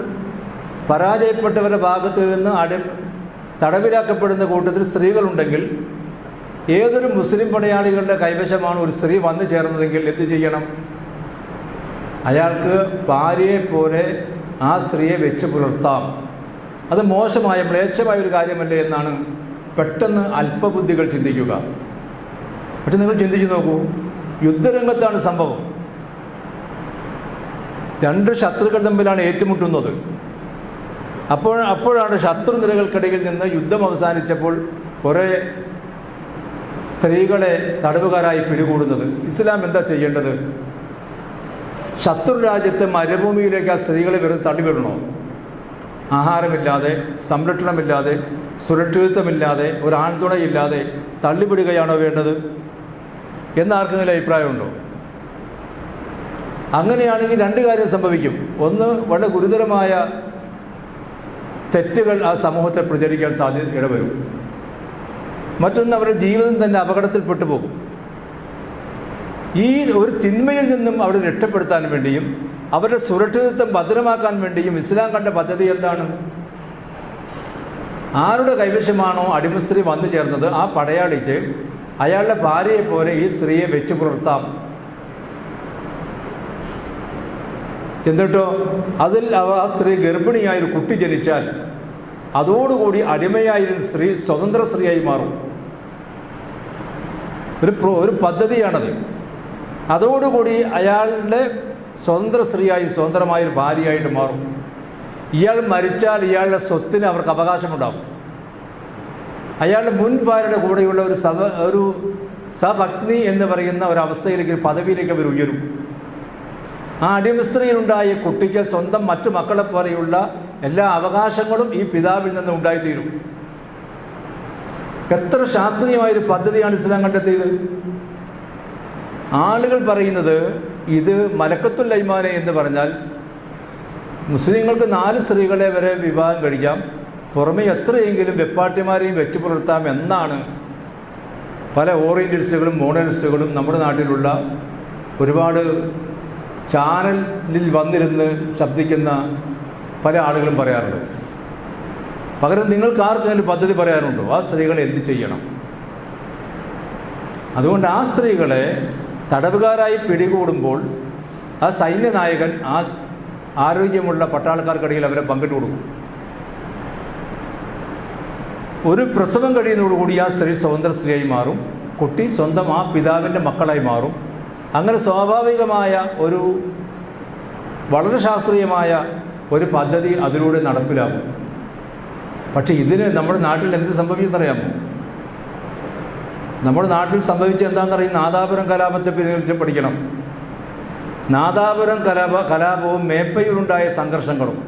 പരാജയപ്പെട്ടവരുടെ ഭാഗത്ത് നിന്ന് തടവിലാക്കപ്പെടുന്ന കൂട്ടത്തിൽ സ്ത്രീകളുണ്ടെങ്കിൽ ഏതൊരു മുസ്ലിം പടയാളികളുടെ കൈവശമാണ് ഒരു സ്ത്രീ വന്നു ചേർന്നതെങ്കിൽ എന്ത് ചെയ്യണം? അയാൾക്ക് ഭാര്യയെപ്പോലെ ആ സ്ത്രീയെ വെച്ച് പുലർത്താം. അത് മോശമായ മ്ലേച്ഛമായ ഒരു കാര്യമല്ലേ എന്നാണ് പെട്ടെന്ന് അല്പബുദ്ധികൾ ചിന്തിക്കുക. പക്ഷെ നിങ്ങൾ ചിന്തിച്ചു നോക്കൂ, യുദ്ധരംഗത്താണ് സംഭവം. 2 ശത്രുക്കൾ തമ്മിലാണ് ഏറ്റുമുട്ടുന്നത്. അപ്പോഴാണ് ശത്രുനിരകൾക്കിടയിൽ നിന്ന് യുദ്ധം അവസാനിച്ചപ്പോൾ കുറേ സ്ത്രീകളെ തടവുകാരായി പിടികൂടുന്നത്. ഇസ്ലാം എന്താ ചെയ്യേണ്ടത്? ശത്രു രാജ്യത്തെ മരുഭൂമിയിലേക്ക് ആ സ്ത്രീകളെ വെറുതെ തള്ളിവിടണോ? ആഹാരമില്ലാതെ, സംരക്ഷണമില്ലാതെ, സുരക്ഷിതത്വമില്ലാതെ, ഒരാൺതുണയില്ലാതെ തള്ളിവിടുകയാണോ വേണ്ടത് എന്നാർക്കെങ്കിലും അഭിപ്രായമുണ്ടോ? അങ്ങനെയാണെങ്കിൽ 2 കാര്യം സംഭവിക്കും. ഒന്ന്, വളരെ ഗുരുതരമായ തെറ്റുകൾ ആ സമൂഹത്തെ പ്രചരിക്കാൻ ഇടവരും. മറ്റൊന്ന്, അവരുടെ ജീവിതം തന്നെ അപകടത്തിൽപ്പെട്ടു പോകും. ഈ ഒരു തിന്മയിൽ നിന്നും അവരെ രക്ഷപ്പെടുത്താൻ വേണ്ടിയും അവരുടെ സുരക്ഷിതത്വം ഭദ്രമാക്കാൻ വേണ്ടിയും ഇസ്ലാം കണ്ട പദ്ധതി എന്താണ്? ആരുടെ കൈവശമാണോ അടിമസ്ത്രീ വന്നു ചേർന്നത് ആ പടയാളിക്ക് അയാളുടെ ഭാര്യയെ പോലെ ഈ സ്ത്രീയെ വെച്ച് പുലർത്താം. എന്നിട്ടോ അതിൽ ആ സ്ത്രീ ഗർഭിണിയായൊരു കുട്ടി ജനിച്ചാൽ അതോടുകൂടി അടിമയായിരുന്ന സ്ത്രീ സ്വതന്ത്ര സ്ത്രീയായി മാറും. ഒരു പദ്ധതിയാണത്. അതോടുകൂടി അയാളുടെ സ്വതന്ത്ര സ്ത്രീയായി, സ്വതന്ത്രമായൊരു ഭാര്യയായിട്ട് മാറും. ഇയാൾ മരിച്ചാൽ ഇയാളുടെ സ്വത്തിന് അവർക്ക് അവകാശമുണ്ടാകും. അയാളുടെ മുൻ ഭാര്യയുടെ കൂടെയുള്ള ഒരു സപത്നി എന്ന് പറയുന്ന ഒരവസ്ഥയിലേക്ക്, ഒരു പദവിയിലേക്ക് അവർ ഉയരും. ആ അടിമസ്ത്രീയിലുണ്ടായ കുട്ടിക്ക് സ്വന്തം മറ്റു മക്കളെ പോലെയുള്ള എല്ലാ അവകാശങ്ങളും ഈ പിതാവിൽ നിന്ന് ഉണ്ടായിത്തീരും. എത്ര ശാസ്ത്രീയമായൊരു പദ്ധതിയാണ് ഇസ്ലാം കണ്ടെത്തിയത്. ആളുകൾ പറയുന്നത് ഇത് മലക്കത്തുൽ അയ്മാനെ എന്ന് പറഞ്ഞാൽ മുസ്ലിങ്ങൾക്ക് 4 സ്ത്രീകളെ വരെ വിവാഹം കഴിക്കാം, പുറമെ എത്രയെങ്കിലും വെപ്പാട്ടിമാരെയും വെച്ച് പുലർത്താം എന്നാണ് പല ഓറിയന്റലിസ്റ്റുകളും മോഡേണിസ്റ്റുകളും നമ്മുടെ നാട്ടിലുള്ള ഒരുപാട് ചാനലിൽ വന്നിരുന്ന് ശബ്ദിക്കുന്ന പല ആളുകളും പറയാറുണ്ട്. പകരം നിങ്ങൾക്ക് ആർക്കെങ്കിലും പദ്ധതി പറയാനുണ്ടോ? ആ സ്ത്രീകളെ എന്ത് ചെയ്യണം? അതുകൊണ്ട് ആ സ്ത്രീകളെ തടവുകാരായി പിടികൂടുമ്പോൾ ആ സൈന്യനായകൻ ആ ആരോഗ്യമുള്ള പട്ടാളക്കാർക്കിടയിൽ അവരെ പങ്കിട്ട് കൊടുക്കും. ഒരു പ്രസവം കഴിയുന്നതോടുകൂടി ആ സ്ത്രീ സ്വതന്ത്ര സ്ത്രീയായി മാറും. കുട്ടി സ്വന്തം ആ പിതാവിൻ്റെ മക്കളായി മാറും. അങ്ങനെ സ്വാഭാവികമായ ഒരു വളരെ ശാസ്ത്രീയമായ ഒരു പദ്ധതി അതിലൂടെ നടപ്പിലാകും. പക്ഷേ ഇതിന് നമ്മുടെ നാട്ടിൽ എന്ത് സംഭവിച്ചെന്നറിയാമോ? നമ്മുടെ നാട്ടിൽ സംഭവിച്ച എന്താണെന്നറിയാം. നാദാപുരം കലാപത്തെ പിന്നിൽ പഠിക്കണം. നാദാപുരം കലാപവും മേപ്പയൂരുണ്ടായ സംഘർഷങ്ങളും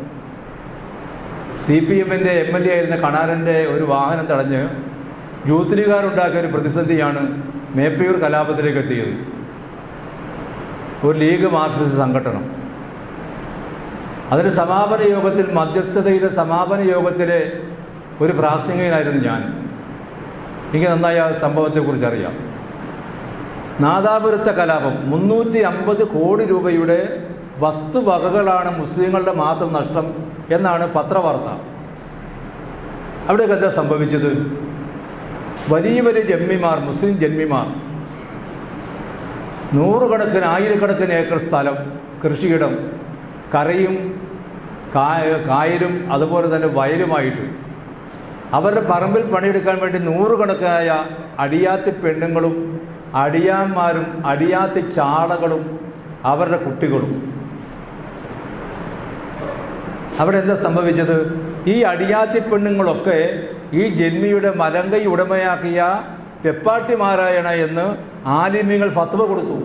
CPMൻ്റെ MLA ആയിരുന്ന കണാരൻ്റെ ഒരു വാഹനം തടഞ്ഞ് യൂത്ത് ലീഗുകാരുണ്ടാക്കിയ ഒരു പ്രതിസന്ധിയാണ് മേപ്പയൂർ കലാപത്തിലേക്ക് എത്തിയത്. ഒരു ലീഗ് മാർക്സിസ്റ്റ് സംഘടന. അതിൻ്റെ സമാപന യോഗത്തിൽ, മധ്യസ്ഥതയുടെ സമാപന യോഗത്തിലെ ഒരു പ്രാസംഗികനായിരുന്നു ഞാൻ. എനിക്ക് നന്നായി ആ സംഭവത്തെക്കുറിച്ച് അറിയാം. നാദാപുരത്തെ കലാപം 350 കോടി രൂപയുടെ വസ്തുവകകളാണ് മുസ്ലിങ്ങളുടെ മാത്രം നഷ്ടം എന്നാണ് പത്രവാർത്ത. അവിടെയൊക്കെ എന്താ സംഭവിച്ചത്? വലിയ വലിയ ജന്മിമാർ, മുസ്ലിം ജന്മിമാർ, നൂറുകണക്കിന് ആയിരക്കണക്കിന് ഏക്കർ സ്ഥലം, കൃഷിയിടം, കരയും കായലും അതുപോലെ തന്നെ വയലുമായിട്ട് അവരുടെ പറമ്പിൽ പണിയെടുക്കാൻ വേണ്ടി നൂറുകണക്കായ അടിയാത്തി പെണ്ണുങ്ങളും അടിയാന്മാരും അടിയാത്തി ചാളകളും അവരുടെ കുട്ടികളും. അവിടെ എന്താ സംഭവിച്ചത്? ഈ അടിയാത്തി പെണ്ണുങ്ങളൊക്കെ ഈ ജന്മിയുടെ മലങ്കൈ ഉടമയാക്കിയ വെപ്പാട്ടിമാരായണ എന്ന് ആലിമ്യങ്ങൾ ഫത്വ കൊടുത്തു.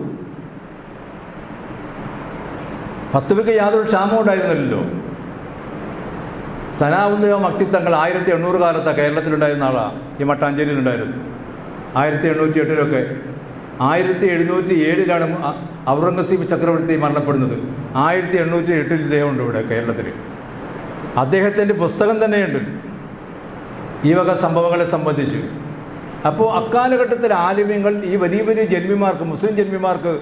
ഫത്വയ്ക്ക് യാതൊരു ക്ഷാമം ഉണ്ടായിരുന്നില്ലല്ലോ. സനാവുദ്ദീൻ മക്തിത്തങ്ങൾ 1800 കാലത്താണ് കേരളത്തിലുണ്ടായിരുന്ന ആളാണ്. ഈ മട്ടാഞ്ചേരിയിലുണ്ടായിരുന്നു 1808 1707 ഔറംഗസീബ് ചക്രവർത്തി മരണപ്പെടുന്നത്. 1808 ഇദ്ദേഹം ഉണ്ട് ഇവിടെ കേരളത്തിൽ. അദ്ദേഹത്തിൻ്റെ പുസ്തകം തന്നെയുണ്ട് ഈ വക സംഭവങ്ങളെ സംബന്ധിച്ച്. അപ്പോൾ അക്കാലഘട്ടത്തിൽ ആലിമ്യങ്ങൾ ഈ വലിയ വലിയ ജന്മിമാർക്ക്, മുസ്ലിം ജന്മിമാർക്ക്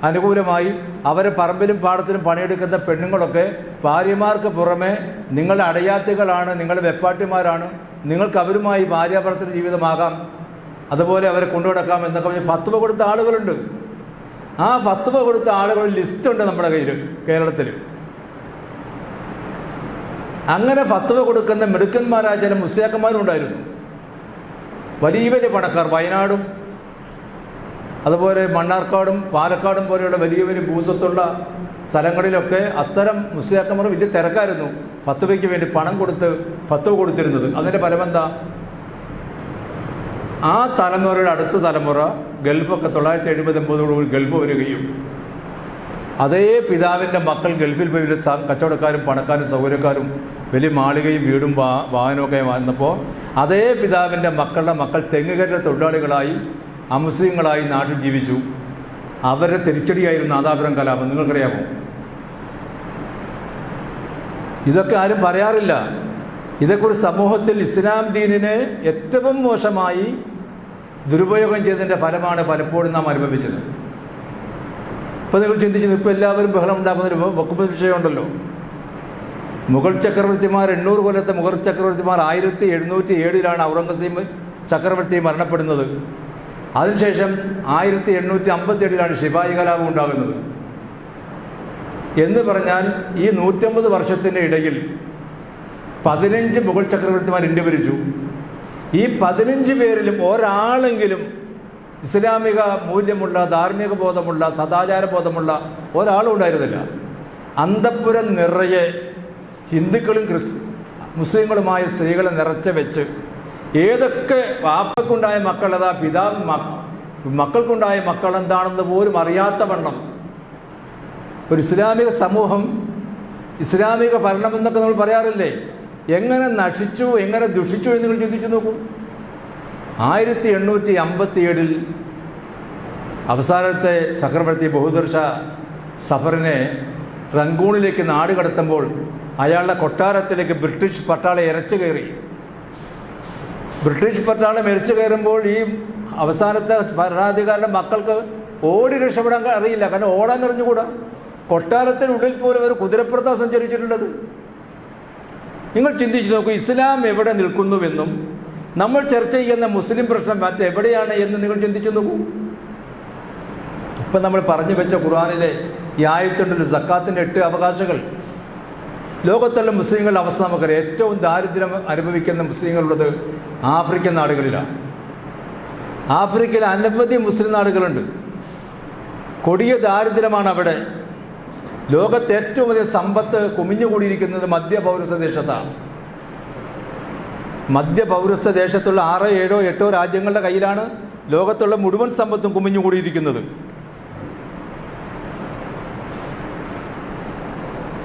അനുകൂലമായി അവരെ പറമ്പിലും പാടത്തിലും പണിയെടുക്കുന്ന പെണ്ണുങ്ങളൊക്കെ ഭാര്യമാർക്ക് പുറമെ നിങ്ങൾ അടയാത്തികളാണ്, നിങ്ങൾ വെപ്പാട്ടിമാരാണ്, നിങ്ങൾക്ക് അവരുമായി ഭാര്യാഭർത്തൃ ജീവിതമാകാം, അതുപോലെ അവരെ കൊണ്ടുനടക്കാം എന്നൊക്കെ പറഞ്ഞ് ഫത്വ കൊടുത്ത ആളുകളുണ്ട്. ആ ഫത്വ കൊടുത്ത ആളുകളുടെ ലിസ്റ്റുണ്ട് നമ്മുടെ കയ്യിൽ കേരളത്തിൽ. അങ്ങനെ ഫത്വ കൊടുക്കുന്ന മിടുക്കന്മാരായ ചില മുസ്ലിയാക്കന്മാരും ഉണ്ടായിരുന്നു. വലിയ വലിയ പണക്കാർ, വയനാടും അതുപോലെ മണ്ണാർക്കാടും പാലക്കാടും പോലെയുള്ള വലിയ വലിയ ഭൂസ്വത്തുള്ള സ്ഥലങ്ങളിലൊക്കെ അത്തരം മുസ്ലിയാക്കന്മാർ വലിയ തിരക്കായിരുന്നു ഫത്വയ്ക്ക് വേണ്ടി പണം കൊടുത്ത് ഫത്വ കൊടുത്തിരുന്നത്. അതിൻ്റെ ഫലമെന്താ? ആ തലമുറയുടെ അടുത്ത തലമുറ ഗൾഫൊക്കെ 1970-80 ഗൾഫ് വരികയും അതേ പിതാവിൻ്റെ മക്കൾ ഗൾഫിൽ പോയി വലിയ കച്ചവടക്കാരും പണക്കാരും സൗകര്യക്കാരും വലിയ മാളികയും വീടും വാഹനമൊക്കെ വന്നപ്പോൾ അതേ പിതാവിൻ്റെ മക്കളുടെ മക്കൾ തെങ്ങുകയറ്റ തൊഴിലാളികളായി അമുസ്ലിങ്ങളായി നാട്ടിൽ ജീവിച്ചു. അവരുടെ തിരിച്ചടിയായിരുന്നു നാദാപുരം കലാപം. നിങ്ങൾക്കറിയാമോ? ഇതൊക്കെ ആരും പറയാറില്ല. ഇതേക്കുറിച്ച് സമൂഹത്തിൽ ഇസ്ലാം ദീനിനെ ഏറ്റവും മോശമായി ദുരുപയോഗം ചെയ്തതിൻ്റെ ഫലമാണ് പലപ്പോഴും നാം അനുഭവിച്ചത്. ഇപ്പോൾ നിങ്ങൾ ചിന്തിച്ചത്, ഇപ്പോൾ എല്ലാവരും ബഹളം ഉണ്ടാക്കുന്നൊരു വഖഫ് വിഷയമുണ്ടല്ലോ. മുഗൾ ചക്രവർത്തിമാർ 800 കൊല്ലത്തെ മുഗൾ ചക്രവർത്തിമാർ 1707 ഔറംഗസീബ് ചക്രവർത്തി മരണപ്പെടുന്നത്. അതിനുശേഷം 1857 ശിപായി കലാപം ഉണ്ടാകുന്നത്. എന്ന് പറഞ്ഞാൽ ഈ 150 വർഷത്തിൻ്റെ ഇടയിൽ 15 മുഗൾ ചക്രവർത്തിമാർ ഇന്ത്യ ഭരിച്ചു. ഈ 15 പേരിലും ഒരാളെങ്കിലും ഇസ്ലാമിക മൂല്യമുള്ള, ധാർമ്മിക ബോധമുള്ള, സദാചാര ബോധമുള്ള ഒരാളും ഉണ്ടായിരുന്നില്ല. അന്തഃപുരം നിറയെ ഹിന്ദുക്കളും മുസ്ലിങ്ങളുമായ സ്ത്രീകളെ നിറച്ച് വെച്ച് ഏതൊക്കെ വാപ്പക്കുണ്ടായ മക്കളതാ മക്കൾക്കുണ്ടായ മക്കൾ എന്താണെന്ന് പോലും അറിയാത്ത വണ്ണം ഒരു ഇസ്ലാമിക സമൂഹം, ഇസ്ലാമിക ഭരണമെന്നൊക്കെ നമ്മൾ പറയാറില്ലേ, എങ്ങനെ നശിച്ചു, എങ്ങനെ ദുഷിച്ചു എന്ന് നിങ്ങൾ ചിന്തിച്ചു നോക്കൂ. 1857 അവസാനത്തെ ചക്രവർത്തി ബഹദൂർ ഷാ സഫറിനെ റങ്കൂണിലേക്ക് നാട് കടത്തുമ്പോൾ അയാളുടെ കൊട്ടാരത്തിലേക്ക് ബ്രിട്ടീഷ് പട്ടാളം ഇരച്ചു കയറി. ബ്രിട്ടീഷ് പട്ടാളം ഇരച്ചു കയറുമ്പോൾ ഈ അവസാനത്തെ ഭരണാധികാരിയുടെ മക്കൾക്ക് ഓടി രക്ഷപ്പെടാൻ അറിയില്ല. കാരണം ഓടാൻ അറിഞ്ഞുകൂടാ. കൊട്ടാരത്തിനുള്ളിൽ പോലും ഒരു കുതിരപ്പുറത്താണ് സഞ്ചരിച്ചിട്ടുള്ളത്. നിങ്ങൾ ചിന്തിച്ചു നോക്കൂ, ഇസ്ലാം എവിടെ നിൽക്കുന്നുവെന്നും നമ്മൾ ചർച്ച ചെയ്യുന്ന മുസ്ലിം പ്രശ്നം മറ്റെവിടെയാണ് എന്ന് നിങ്ങൾ ചിന്തിച്ചു നോക്കൂ. ഇപ്പം നമ്മൾ പറഞ്ഞു വെച്ച ഖുർആനിലെ ഈ ആയത്തുണ്ടല്ലോ, സക്കാത്തിൻ്റെ 8 അവകാശങ്ങൾ. ലോകത്തുള്ള മുസ്ലിങ്ങളുടെ അവസ്ഥ നമുക്കറിയാം. ഏറ്റവും ദാരിദ്ര്യം അനുഭവിക്കുന്ന മുസ്ലിങ്ങളുള്ളത് ആഫ്രിക്കൻ നാടുകളിലാണ്. ആഫ്രിക്കയിൽ അനവധി മുസ്ലിം നാടുകളുണ്ട്. കൊടിയ ദാരിദ്ര്യമാണ് അവിടെ. ലോകത്ത് ഏറ്റവും അധികം സമ്പത്ത് കുമിഞ്ഞുകൂടിയിരിക്കുന്നത് മധ്യപൗരസ്ത്യ ദേശത്താണ്. മധ്യപൗരസ്ത്യ ദേശത്തുള്ള 6, 7, 8 രാജ്യങ്ങളുടെ കയ്യിലാണ് ലോകത്തുള്ള മുഴുവൻ സമ്പത്തും കുമിഞ്ഞുകൂടിയിരിക്കുന്നത്.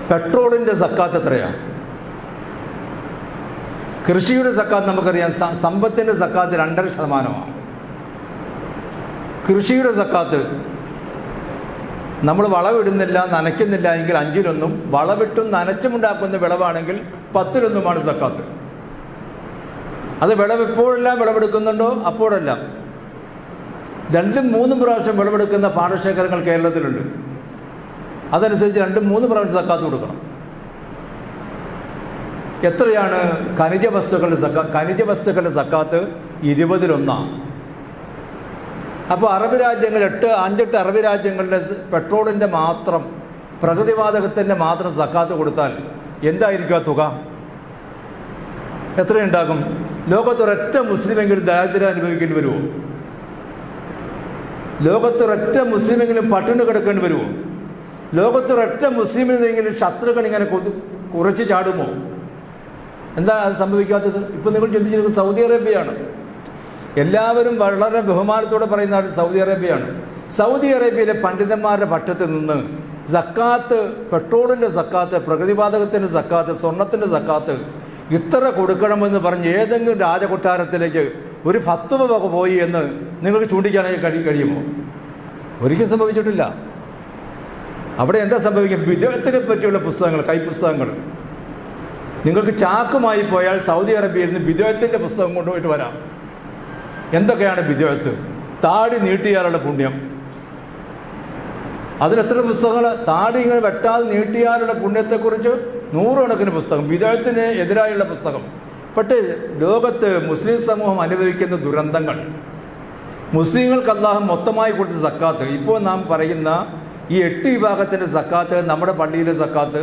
പെട്രോളിൻ്റെ സക്കാത്ത് എത്രയാണ്? കൃഷിയുടെ സക്കാത്ത് നമുക്കറിയാം. സമ്പത്തിൻ്റെ സക്കാത്ത് 2.5%. കൃഷിയുടെ സക്കാത്ത് നമ്മൾ വളമിടുന്നില്ല, നനയ്ക്കുന്നില്ല എങ്കിൽ 5-1, വളമിട്ടും നനച്ചുമുണ്ടാക്കുന്ന വിളവാണെങ്കിൽ 10-1 സക്കാത്ത്. അത് എപ്പോഴെല്ലാം വിളവെടുക്കുന്നുണ്ടോ അപ്പോഴെല്ലാം 2-3 പ്രാവശ്യം വിളവെടുക്കുന്ന പാടശേഖരങ്ങൾ കേരളത്തിലുണ്ട്. അതനുസരിച്ച് 2-3 പ്രാവശ്യം സക്കാത്ത് കൊടുക്കണം. എത്രയാണ് ഖനിജ വസ്തുക്കളുടെ സക്കാത്ത്? 20-1. അപ്പോൾ അറബ് രാജ്യങ്ങൾ 5-8 അറബ് രാജ്യങ്ങളുടെ പെട്രോളിൻ്റെ മാത്രം പ്രകൃതിവാതകത്തിൻ്റെ മാത്രം സക്കാത്ത് കൊടുത്താൽ എന്തായിരിക്കും ആ തുക? എത്രയുണ്ടാകും? ലോകത്തൊരൊറ്റ മുസ്ലിമെങ്കിലും ദാരിദ്ര്യം അനുഭവിക്കേണ്ടി വരുമോ? ലോകത്തൊരൊറ്റ മുസ്ലിമെങ്കിലും പട്ടിണി കിടക്കേണ്ടി വരുമോ? ലോകത്തൊരൊറ്റ മുസ്ലിമിനെങ്കിലും ശത്രുക്കൾ ഇങ്ങനെ കുറച്ച് ചാടുമോ? എന്താ അത് സംഭവിക്കാത്തത്? ഇപ്പം നിങ്ങൾ ചിന്തിച്ചത് സൗദി അറേബ്യയാണ്. എല്ലാവരും വളരെ ബഹുമാനത്തോടെ പറയുന്ന സൗദി അറേബ്യയാണ്. സൗദി അറേബ്യയിലെ പണ്ഡിതന്മാരുടെ പക്ഷത്ത് നിന്ന് സക്കാത്ത്, പെട്രോളിൻ്റെ സക്കാത്ത്, പ്രകൃതിവാതകത്തിൻ്റെ സക്കാത്ത്, സ്വർണത്തിൻ്റെ സക്കാത്ത് ഇത്ര കൊടുക്കണമെന്ന് പറഞ്ഞ് ഏതെങ്കിലും രാജകൊട്ടാരത്തിലേക്ക് ഒരു ഫത്വ വക പോയി എന്ന് നിങ്ങൾക്ക് ചൂണ്ടിക്കാനായി കഴിയുമോ? ഒരിക്കലും സംഭവിച്ചിട്ടില്ല. അവിടെ എന്താ സംഭവിക്കുക? വിദേഹത്തിനെ പറ്റിയുള്ള പുസ്തകങ്ങൾ, കൈപ്പുസ്തകങ്ങൾ. നിങ്ങൾക്ക് ചാക്കുമായി പോയാൽ സൗദി അറേബ്യയിൽ നിന്ന് വിദേഹത്തിൻ്റെ പുസ്തകം കൊണ്ടുപോയിട്ട് വരാം. എന്തൊക്കെയാണ് വിദേഹത്ത്? താടി നീട്ടിയാലുള്ള പുണ്യം. അതിനെത്ര പുസ്തകങ്ങൾ? താടി ഇങ്ങനെ വെട്ടാതെ നീട്ടിയാലുള്ള പുണ്യത്തെക്കുറിച്ച് 100 കണക്കിന് പുസ്തകം, വിദേഹത്തിന് എതിരായുള്ള പുസ്തകം. പക്ഷേ ലോകത്ത് മുസ്ലിം സമൂഹം അനുഭവിക്കുന്ന ദുരന്തങ്ങൾ, മുസ്ലിങ്ങൾക്ക് അല്ലാഹു മൊത്തമായി കൊടുത്ത സക്കാത്ത്, ഇപ്പോൾ നാം പറയുന്ന ഈ 8 വിഭാഗത്തിൻ്റെ സക്കാത്ത്, നമ്മുടെ പള്ളിയിലെ സക്കാത്ത്,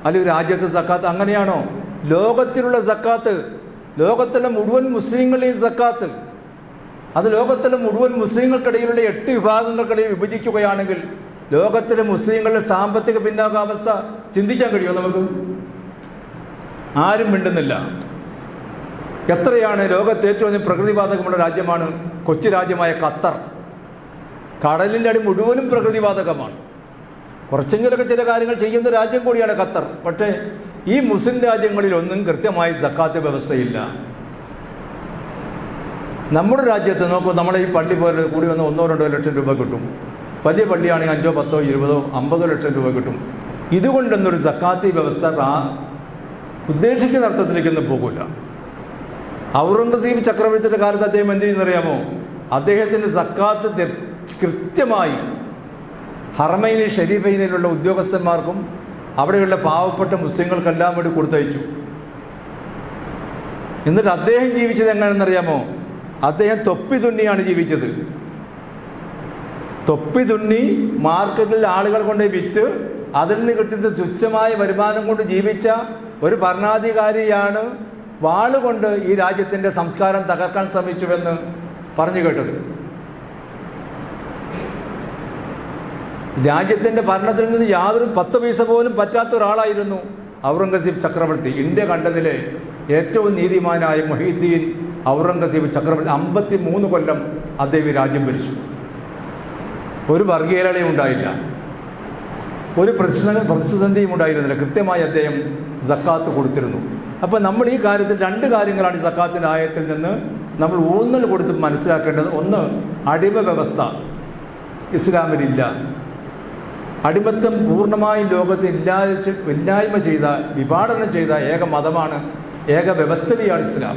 അല്ലെങ്കിൽ രാജ്യത്തെ സക്കാത്ത് അങ്ങനെയാണോ? ലോകത്തിലുള്ള സക്കാത്ത്, ലോകത്തിലെ മുഴുവൻ മുസ്ലിങ്ങളുടെയും സക്കാത്ത്, അത് ലോകത്തിലെ മുഴുവൻ മുസ്ലിങ്ങൾക്കിടയിലുള്ള 8 വിഭാഗങ്ങൾക്കിടയിൽ വിഭജിക്കുകയാണെങ്കിൽ ലോകത്തിലെ മുസ്ലിങ്ങളുടെ സാമ്പത്തിക പിന്നാക്കാവസ്ഥ ചിന്തിക്കാൻ കഴിയുമോ നമുക്ക്? ആരും മിണ്ടുന്നില്ല. എത്രയാണ് ലോകത്ത് ഏറ്റവും അധികം പ്രകൃതിവാതകമുള്ള രാജ്യമാണ് കൊച്ചു രാജ്യമായ ഖത്തർ. കടലിൻ്റെ അടി മുഴുവനും പ്രകൃതിവാതകമാണ്. കുറച്ചെങ്കിലൊക്കെ ചില കാര്യങ്ങൾ ചെയ്യുന്ന രാജ്യം കൂടിയാണ് ഖത്തർ. പക്ഷേ ഈ മുസ്ലിം രാജ്യങ്ങളിലൊന്നും കൃത്യമായി സക്കാത്ത് വ്യവസ്ഥയില്ല. നമ്മുടെ രാജ്യത്ത് നോക്കൂ, നമ്മളെ ഈ പള്ളി പോലെ കൂടി വന്ന് 1-2 ലക്ഷം രൂപ കിട്ടും. വലിയ പള്ളിയാണെങ്കിൽ 5, 10, 20, 50 ലക്ഷം രൂപ കിട്ടും. ഇതുകൊണ്ടൊന്നൊരു സക്കാത്തി വ്യവസ്ഥ ഉദ്ദേശിക്കുന്ന അർത്ഥത്തിലേക്കൊന്നും പോകില്ല. ഔറംഗസീബ് ചക്രവർത്തിയുടെ കാലത്ത് അദ്ദേഹം എന്ത് ചെയ്യുന്നറിയാമോ? അദ്ദേഹത്തിൻ്റെ സക്കാത്ത് കൃത്യമായി ഹറമൈനി ഷരീഫൈനിലുള്ള ഉദ്യോഗസ്ഥന്മാർക്കും അവിടെയുള്ള പാവപ്പെട്ട മുസ്ലിങ്ങൾക്കെല്ലാം വേണ്ടി കൊടുത്തയച്ചു. എന്നിട്ട് അദ്ദേഹം ജീവിച്ചത് എങ്ങനെയെന്നറിയാമോ? അദ്ദേഹം തൊപ്പി തുന്നിയാണ് ജീവിച്ചത്. തൊപ്പി തുന്നി മാർക്കറ്റിൽ ആളുകൾ കൊണ്ട് വിറ്റ് അതിൽ നിന്ന് കിട്ടുന്ന തുച്ഛമായ വരുമാനം കൊണ്ട് ജീവിച്ച ഒരു ഭരണാധികാരിയാണ് വാളുകൊണ്ട് ഈ രാജ്യത്തിൻ്റെ സംസ്കാരം തകർക്കാൻ ശ്രമിച്ചുവെന്ന് പറഞ്ഞു കേട്ടത്. രാജ്യത്തിൻ്റെ ഭരണത്തിൽ നിന്ന് യാതൊരു 10 പൈസ പോലും പറ്റാത്ത ഒരാളായിരുന്നു ഔറംഗസീബ് ചക്രവർത്തി. ഇന്ത്യ കണ്ടതിലെ ഏറ്റവും നീതിമാനായ മൊഹീദ്ദീൻ ഔറംഗസീബ് ചക്രവർത്തി 53 കൊല്ലം അദ്ദേഹം രാജ്യം ഭരിച്ചു. ഒരു വർഗീയതയും ഉണ്ടായില്ല, ഒരു പ്രതിസന്ധിയും ഉണ്ടായിരുന്നില്ല. കൃത്യമായി അദ്ദേഹം സക്കാത്ത് കൊടുത്തിരുന്നു. അപ്പോൾ നമ്മൾ ഈ കാര്യത്തിൽ 2 കാര്യങ്ങളാണ് ഈ സക്കാത്തിൻ്റെ ആയത്തിൽ നിന്ന് നമ്മൾ ഊന്നൽ കൊടുത്ത് മനസ്സിലാക്കേണ്ടത്. ഒന്ന്, അടിമ വ്യവസ്ഥ ഇസ്ലാമിലില്ല. അടിമത്തം പൂർണ്ണമായും ലോകത്ത് ഇല്ലായ്മ ചെയ്ത, വിഭാടനം ചെയ്ത ഏക മതമാണ്, ഏക വ്യവസ്ഥയാണ് ഇസ്ലാം.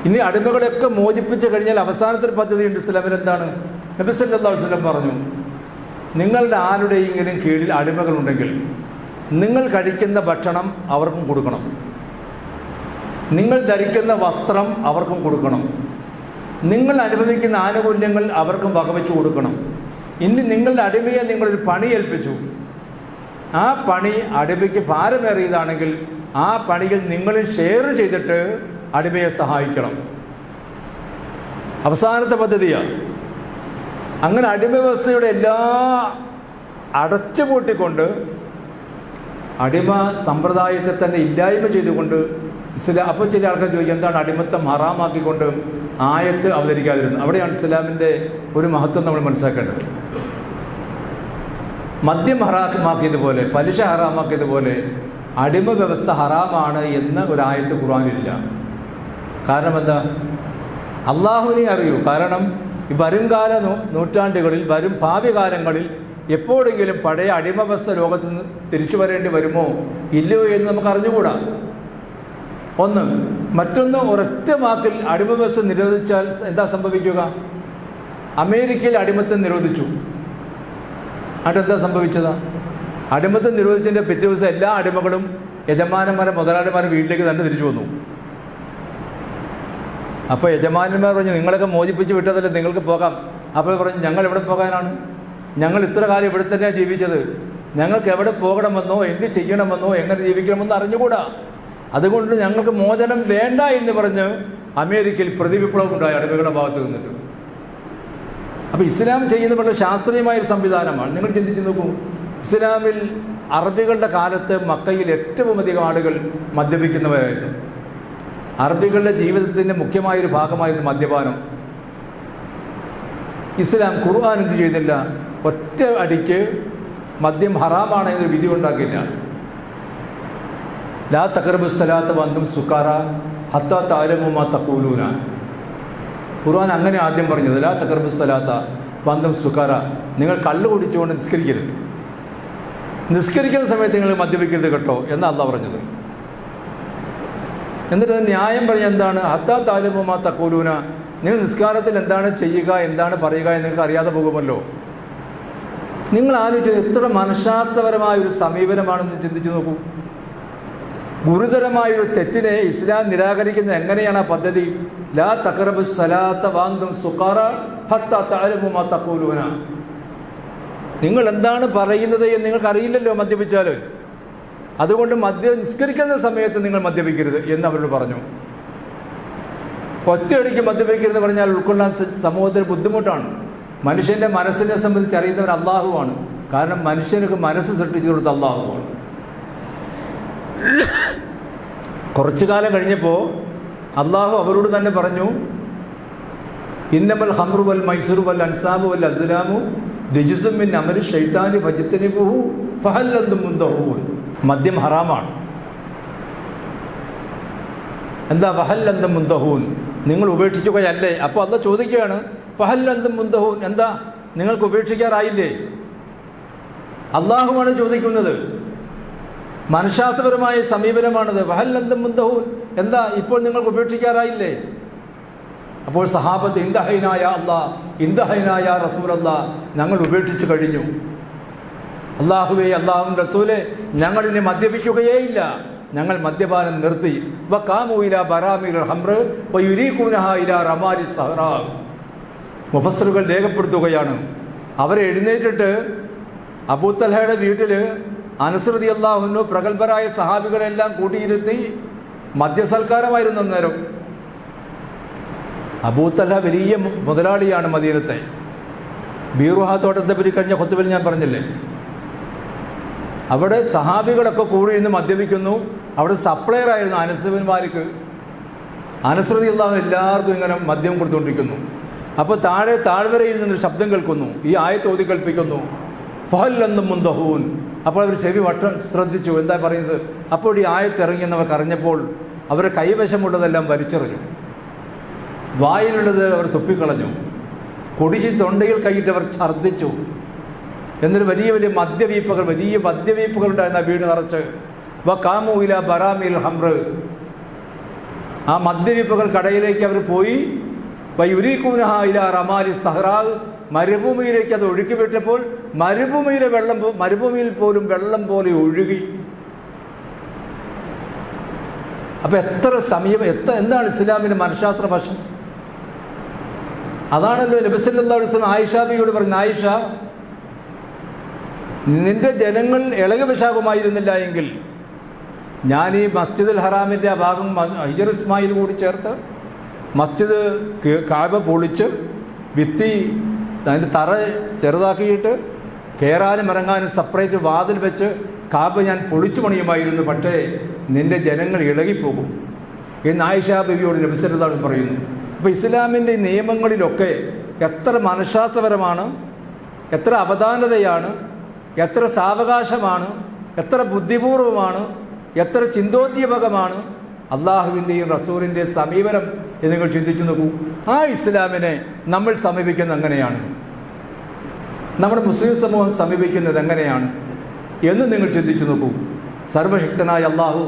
ഇനി അടിമകളെയൊക്കെ മോചിപ്പിച്ച് കഴിഞ്ഞാൽ അവസാനത്തെ പദ്ധതിയുണ്ട് ഇസ്ലാമിൽ. എന്താണ്? നബി സല്ലല്ലാഹു അലൈഹി വസല്ലം പറഞ്ഞു, നിങ്ങളുടെ ആരുടെയെങ്കിലും കീഴിൽ അടിമകളുണ്ടെങ്കിൽ നിങ്ങൾ കഴിക്കുന്ന ഭക്ഷണം അവർക്കും കൊടുക്കണം, നിങ്ങൾ ധരിക്കുന്ന വസ്ത്രം അവർക്കും കൊടുക്കണം, നിങ്ങൾ അനുഭവിക്കുന്ന ആനുകൂല്യങ്ങൾ അവർക്കും വകവെച്ചു കൊടുക്കണം. ഇനി നിങ്ങളുടെ അടിമയെ നിങ്ങളൊരു പണി ഏൽപ്പിച്ചു, ആ പണി അടിമയ്ക്ക് ഭാരമേറിയതാണെങ്കിൽ ആ പണിയിൽ നിങ്ങൾ ഷെയർ ചെയ്തിട്ട് അടിമയെ സഹായിക്കണം. അവസാനത്തെ പദ്ധതിയാണ്. അങ്ങനെ അടിമ വ്യവസ്ഥയുടെ എല്ലാ അടച്ചുപൂട്ടിക്കൊണ്ട് അടിമ സമ്പ്രദായത്തെ തന്നെ ഇല്ലായ്മ ചെയ്തുകൊണ്ട് ഇസ്ലാം. അപ്പോൾ ചില ആൾക്കാർ ചോദിക്കും, എന്താണ് അടിമത്തം ഹറാമാക്കിക്കൊണ്ട് ആയത്ത് അവതരിക്കാതിരുന്നത്? അവിടെയാണ് ഇസ്ലാമിൻ്റെ ഒരു മഹത്വം നമ്മൾ മനസ്സിലാക്കേണ്ടത്. മദ്യം ഹറാമാക്കിയതുപോലെ, പലിശ ഹറാമാക്കിയതുപോലെ അടിമ വ്യവസ്ഥ ഹറാമാണ് എന്ന് ഒരായത്ത് ഖുർആനിലില്ല. കാരണം എന്താ? അള്ളാഹുവിനെ അറിയൂ. കാരണം ഈ വരുംകാല നൂറ്റാണ്ടുകളിൽ, ഭാവി കാലങ്ങളിൽ എപ്പോഴെങ്കിലും പഴയ അടിമവസ്ഥ ലോകത്ത് നിന്ന് തിരിച്ചു വരേണ്ടി വരുമോ ഇല്ലയോ എന്ന് നമുക്ക് അറിഞ്ഞുകൂടാ. ഒന്ന്, മറ്റൊന്ന്, ഒരൊറ്റ വാക്കിൽ അടിമവ്യവസ്ഥ നിരോധിച്ചാൽ എന്താ സംഭവിക്കുക? അമേരിക്കയിൽ അടിമത്തം നിരോധിച്ചു. അതെന്താ സംഭവിച്ചത്? അടിമത്തം നിരോധിച്ചതിൻ്റെ പിറ്റേ ദിവസം എല്ലാ അടിമകളും യജമാനന്മാരെ മുതലാളിമാരെ വീട്ടിലേക്ക് തന്നെ തിരിച്ചു വന്നു. അപ്പോൾ യജമാനന്മാർ പറഞ്ഞു, നിങ്ങളൊക്കെ മോചിപ്പിച്ച് വിട്ടതല്ലേ, നിങ്ങൾക്ക് പോകാം. അപ്പോൾ പറഞ്ഞു, ഞങ്ങൾ എവിടെ പോകാനാണ്? ഞങ്ങൾ ഇത്ര കാലം ഇവിടെ തന്നെയാണ് ജീവിച്ചത്. ഞങ്ങൾക്ക് എവിടെ പോകണമെന്നോ എന്ത് ചെയ്യണമെന്നോ എങ്ങനെ ജീവിക്കണമെന്നോ അറിഞ്ഞുകൂടാ. അതുകൊണ്ട് ഞങ്ങൾക്ക് മോചനം വേണ്ട എന്ന് പറഞ്ഞ് അമേരിക്കയിൽ പ്രതിവിപ്ലവം ഉണ്ടായി അടിമകളുടെ ഭാഗത്ത് നിന്നിട്ട്. അപ്പോൾ ഇസ്ലാം ചെയ്യുന്ന വളരെ ശാസ്ത്രീയമായൊരു സംവിധാനമാണ്. നിങ്ങൾ ചിന്തിച്ച് നോക്കൂ, ഇസ്ലാമിൽ അറബികളുടെ കാലത്ത് മക്കയിൽ ഏറ്റവും അധികം ആളുകൾ മദ്യപിക്കുന്നവരായിരുന്നു. അറബികളുടെ ജീവിതത്തിൻ്റെ മുഖ്യമായൊരു ഭാഗമായിരുന്നു മദ്യപാനം. ഇസ്ലാം ഖുർആൻ എന്ത് ചെയ്തില്ല? ഒറ്റ അടിക്ക് മദ്യം ഹറാമാണ് എന്നൊരു വിധി ഉണ്ടാക്കില്ല. ലാ തഖറബുസ് സലാത്ത വഅൻതും സുക്കാറ ഹത്താ തഅലമൂ മാ തഖൂലൂന. ഖുർആൻ അങ്ങനെ ആദ്യം പറഞ്ഞത്, ലാ തഖറബുസ് സലാത്ത വഅൻതും സുക്കാറ, നിങ്ങൾ കള്ള് കുടിച്ചുകൊണ്ട് നിസ്കരിക്കരുത്, നിസ്കരിക്കുന്ന സമയത്ത് നിങ്ങൾ മദ്യപിക്കരുത് കേട്ടോ എന്നാണ് അല്ലാഹ് പറഞ്ഞത്. എന്നിട്ട് ന്യായം പറഞ്ഞ എന്താണ്? ഹത്താ തഅലമൂ മാ തഖൂലൂന, നിങ്ങൾ നിസ്കാരത്തിൽ എന്താണ് ചെയ്യുക, എന്താണ് പറയുക എന്ന് നിങ്ങൾക്ക് അറിയാതെ പോകുമല്ലോ. നിങ്ങൾ ആലോചിച്ചത് എത്ര മനഃശാസ്ത്രപരമായൊരു സമീപനമാണെന്ന് ചിന്തിച്ചു നോക്കൂ. ഗുരുതരമായൊരു തെറ്റിനെ ഇസ്ലാം നിരാകരിക്കുന്നത് എങ്ങനെയാണ് ആ പദ്ധതി? ലാ തഖറബുസ് സലാത്ത വഅൻതും സുഖാറ ഹത്താ തഅലമൂ മാ തഖൂലൂന. നിങ്ങൾ എന്താണ് പറയുന്നത് എന്ന് നിങ്ങൾക്ക് അറിയില്ലല്ലോ മദ്യപിച്ചാൽ. അതുകൊണ്ട് നിസ്കരിക്കുന്ന സമയത്ത് നിങ്ങൾ മദ്യപിക്കരുത് എന്ന് അവരോട് പറഞ്ഞു. ഒറ്റയടിക്ക് മദ്യപിക്കരുത് പറഞ്ഞാൽ ഉൾക്കൊള്ളാൻ സമൂഹത്തിന് ബുദ്ധിമുട്ടാണ്. മനുഷ്യൻ്റെ മനസ്സിനെ സംബന്ധിച്ച് അറിയുന്നവർ അള്ളാഹുവാണ്. കാരണം മനുഷ്യനൊക്കെ മനസ്സ് സൃഷ്ടിച്ചു കൊടുത്ത അള്ളാഹുവാണ്. കുറച്ചു കാലം കഴിഞ്ഞപ്പോൾ അള്ളാഹു അവരോട് തന്നെ പറഞ്ഞു, ഇന്നമൽ ഹംറു വൽ മൈസൂറു വൽ അൻസാബു വൽ അസ്ലാമു റിജ്സും മിൻ അമലി ശൈത്താനി ഫജ്തനിബൂഹു ഫഹൽ അൻതും മുന്തഹൂൻ. മദ്യം ഹറാമാണ്. എന്താ ഫഹൽ അൻതും മുന്തഹൂൻ? നിങ്ങൾ ഉപേക്ഷിക്കുകയല്ലേ? അപ്പോൾ അള്ളാഹ് ചോദിക്കുകയാണ്, ഫഹൽ അൻതും മുന്തഹൂൻ, എന്താ നിങ്ങൾക്ക് ഉപേക്ഷിക്കാറായില്ലേ? അള്ളാഹുവാണ് ചോദിക്കുന്നത്. മനഃശാസ്ത്രപരമായ സമീപനമാണത്. ഫഹൽ അൻതും മുന്തഹൂൻ, എന്താ ഇപ്പോൾ നിങ്ങൾക്ക് ഉപേക്ഷിക്കാറായില്ലേ? അപ്പോൾ സഹാബത്ത് ഇന്ദഹൈനായ അല്ലാഹ്, ഇന്ദഹൈനായ റസൂലല്ലാ, ഞങ്ങൾ ഉപേക്ഷിച്ചു കഴിഞ്ഞു. അള്ളാഹുവേ, അള്ളാഹും റസൂലെ, ഞങ്ങളിനി മദ്യപിക്കുകയേയില്ല, ഞങ്ങൾ മദ്യപാനം നിർത്തി. വഖാമൂ ഇലാ ബറാമിൽ ഹംർ വയുരീഖൂനഹ ഇലാ റമാലി സഹറാ. മുഫസ്സിറുകൾ രേഖപ്പെടുത്തുകയാണ്, അവരെ എഴുന്നേറ്റിട്ട് അബൂ തൽഹയുടെ വീട്ടിൽ അനസ് റളിയല്ലാഹു അൻഹു പ്രഗത്ഭരായ സഹാബികളെല്ലാം കൂട്ടിയിരുത്തി മദ്യസൽക്കാരമായിരുന്നു അന്നേരം. അബൂ തൽഹ വലിയ മുതലാളിയാണ് മദീനത്തെ. ബീറുഹ തോട്ടത്തെ പറ്റി കഴിഞ്ഞ ഖുതുബയിൽ ഞാൻ പറഞ്ഞില്ലേ, അവിടെ സഹാബികളൊക്കെ കൂടി ഇരുന്ന് മദ്യപിക്കുന്നു. അവിടെ സപ്ലയർ ആയിരുന്നു അനസ് ബിൻ മാലിക്. അനസ് റളിയല്ലാഹു അൻഹു എല്ലാവർക്കും ഇങ്ങനെ മദ്യം കൊടുത്തുകൊണ്ടിരിക്കുന്നു. അപ്പോൾ താഴ്വരയിൽ നിന്ന് ശബ്ദം കേൾക്കുന്നു, ഈ ആയത്ത് ഓതി കേൾപ്പിക്കുന്നു, ഫഹൽ അൻതും മുന്തഹൂൻ. അപ്പോൾ അവർ ചെവി വട്ടം ശ്രദ്ധിച്ചു, എന്താ പറയുന്നത്. അപ്പോൾ ഈ ആയത്ത് ഇറങ്ങിയെന്നവർക്ക് അറിഞ്ഞപ്പോൾ അവരെ കൈവശമുള്ളതെല്ലാം വലിച്ചെറിഞ്ഞു, വായിലുള്ളത് അവർ തുപ്പിക്കളഞ്ഞു, കുടിച്ച് തൊണ്ടയിൽ കൈയിട്ട് അവർ ഛർദ്ദിച്ചു. എന്നിട്ട് വലിയ വലിയ മദ്യവീപ്പുകൾ ഉണ്ടായിരുന്ന വീട് നിറച്ച്. വഖാമൂ ഇലാ ബറാമിൽ ഹംർ, ആ മദ്യവീപ്പുകൾ കടയിലേക്ക് അവർ പോയി. വയുരീഖൂനഹ ഇലാ റമാലി സഹറാ, മരുഭൂമിയിലേക്ക് അത് ഒഴുക്കി വിട്ടപ്പോൾ മരുഭൂമിയിൽ പോലും വെള്ളം പോലെ ഒഴുകി. അപ്പം എന്താണ് ഇസ്ലാമിൻ്റെ മനഃശാസ്ത്ര വശം? അതാണല്ലോ നബി സല്ലല്ലാഹു അലൈഹി വസല്ലം ആയിഷ ബിയോട് പറഞ്ഞു, ആയിഷ, നിന്റെ ജനങ്ങൾ ഇളക വിശാഖമായിരുന്നില്ല എങ്കിൽ ഞാൻ ഈ മസ്ജിദുൽ ഹറാമിൻ്റെ ആ ഭാഗം ഹിജർ ഇസ്മായിൽ കൂടി ചേർത്ത് മസ്ജിദ് കഅബ പൊളിച്ച് ഭിത്തി അതിൻ്റെ തറ ചെറുതാക്കിയിട്ട് കയറാനും ഇറങ്ങാനും സെപ്പറേറ്റ് വാതിൽ വെച്ച് കഅബ ഞാൻ പൊളിച്ചു പണിയുമായിരുന്നു. പക്ഷേ നിന്റെ ജനങ്ങൾ ഇളകിപ്പോകും എന്ന് ആയിഷ ബിവിയോട് നബി സല്ലല്ലാഹു അലൈഹി വസല്ലം പറയുന്നു. അപ്പോൾ ഇസ്ലാമിൻ്റെ നിയമങ്ങളിലൊക്കെ എത്ര മനഃശാസ്ത്രപരമാണ്, എത്ര അവധാനതയാണ്, എത്ര സാവകാശമാണ്, എത്ര ബുദ്ധിപൂർവമാണ്, എത്ര ചിന്തോദ്ദീപകമാണ് അള്ളാഹുവിൻ്റെയും റസൂലിൻ്റെയും സമീപനം എന്ന് നിങ്ങൾ ചിന്തിച്ചു നോക്കൂ. ആ ഇസ്ലാമിനെ നമ്മൾ സമീപിക്കുന്നത് എങ്ങനെയാണ്, നമ്മുടെ മുസ്ലിം സമൂഹം സമീപിക്കുന്നത് എങ്ങനെയാണ് എന്ന് നിങ്ങൾ ചിന്തിച്ചു നോക്കൂ. സർവശക്തനായ അള്ളാഹു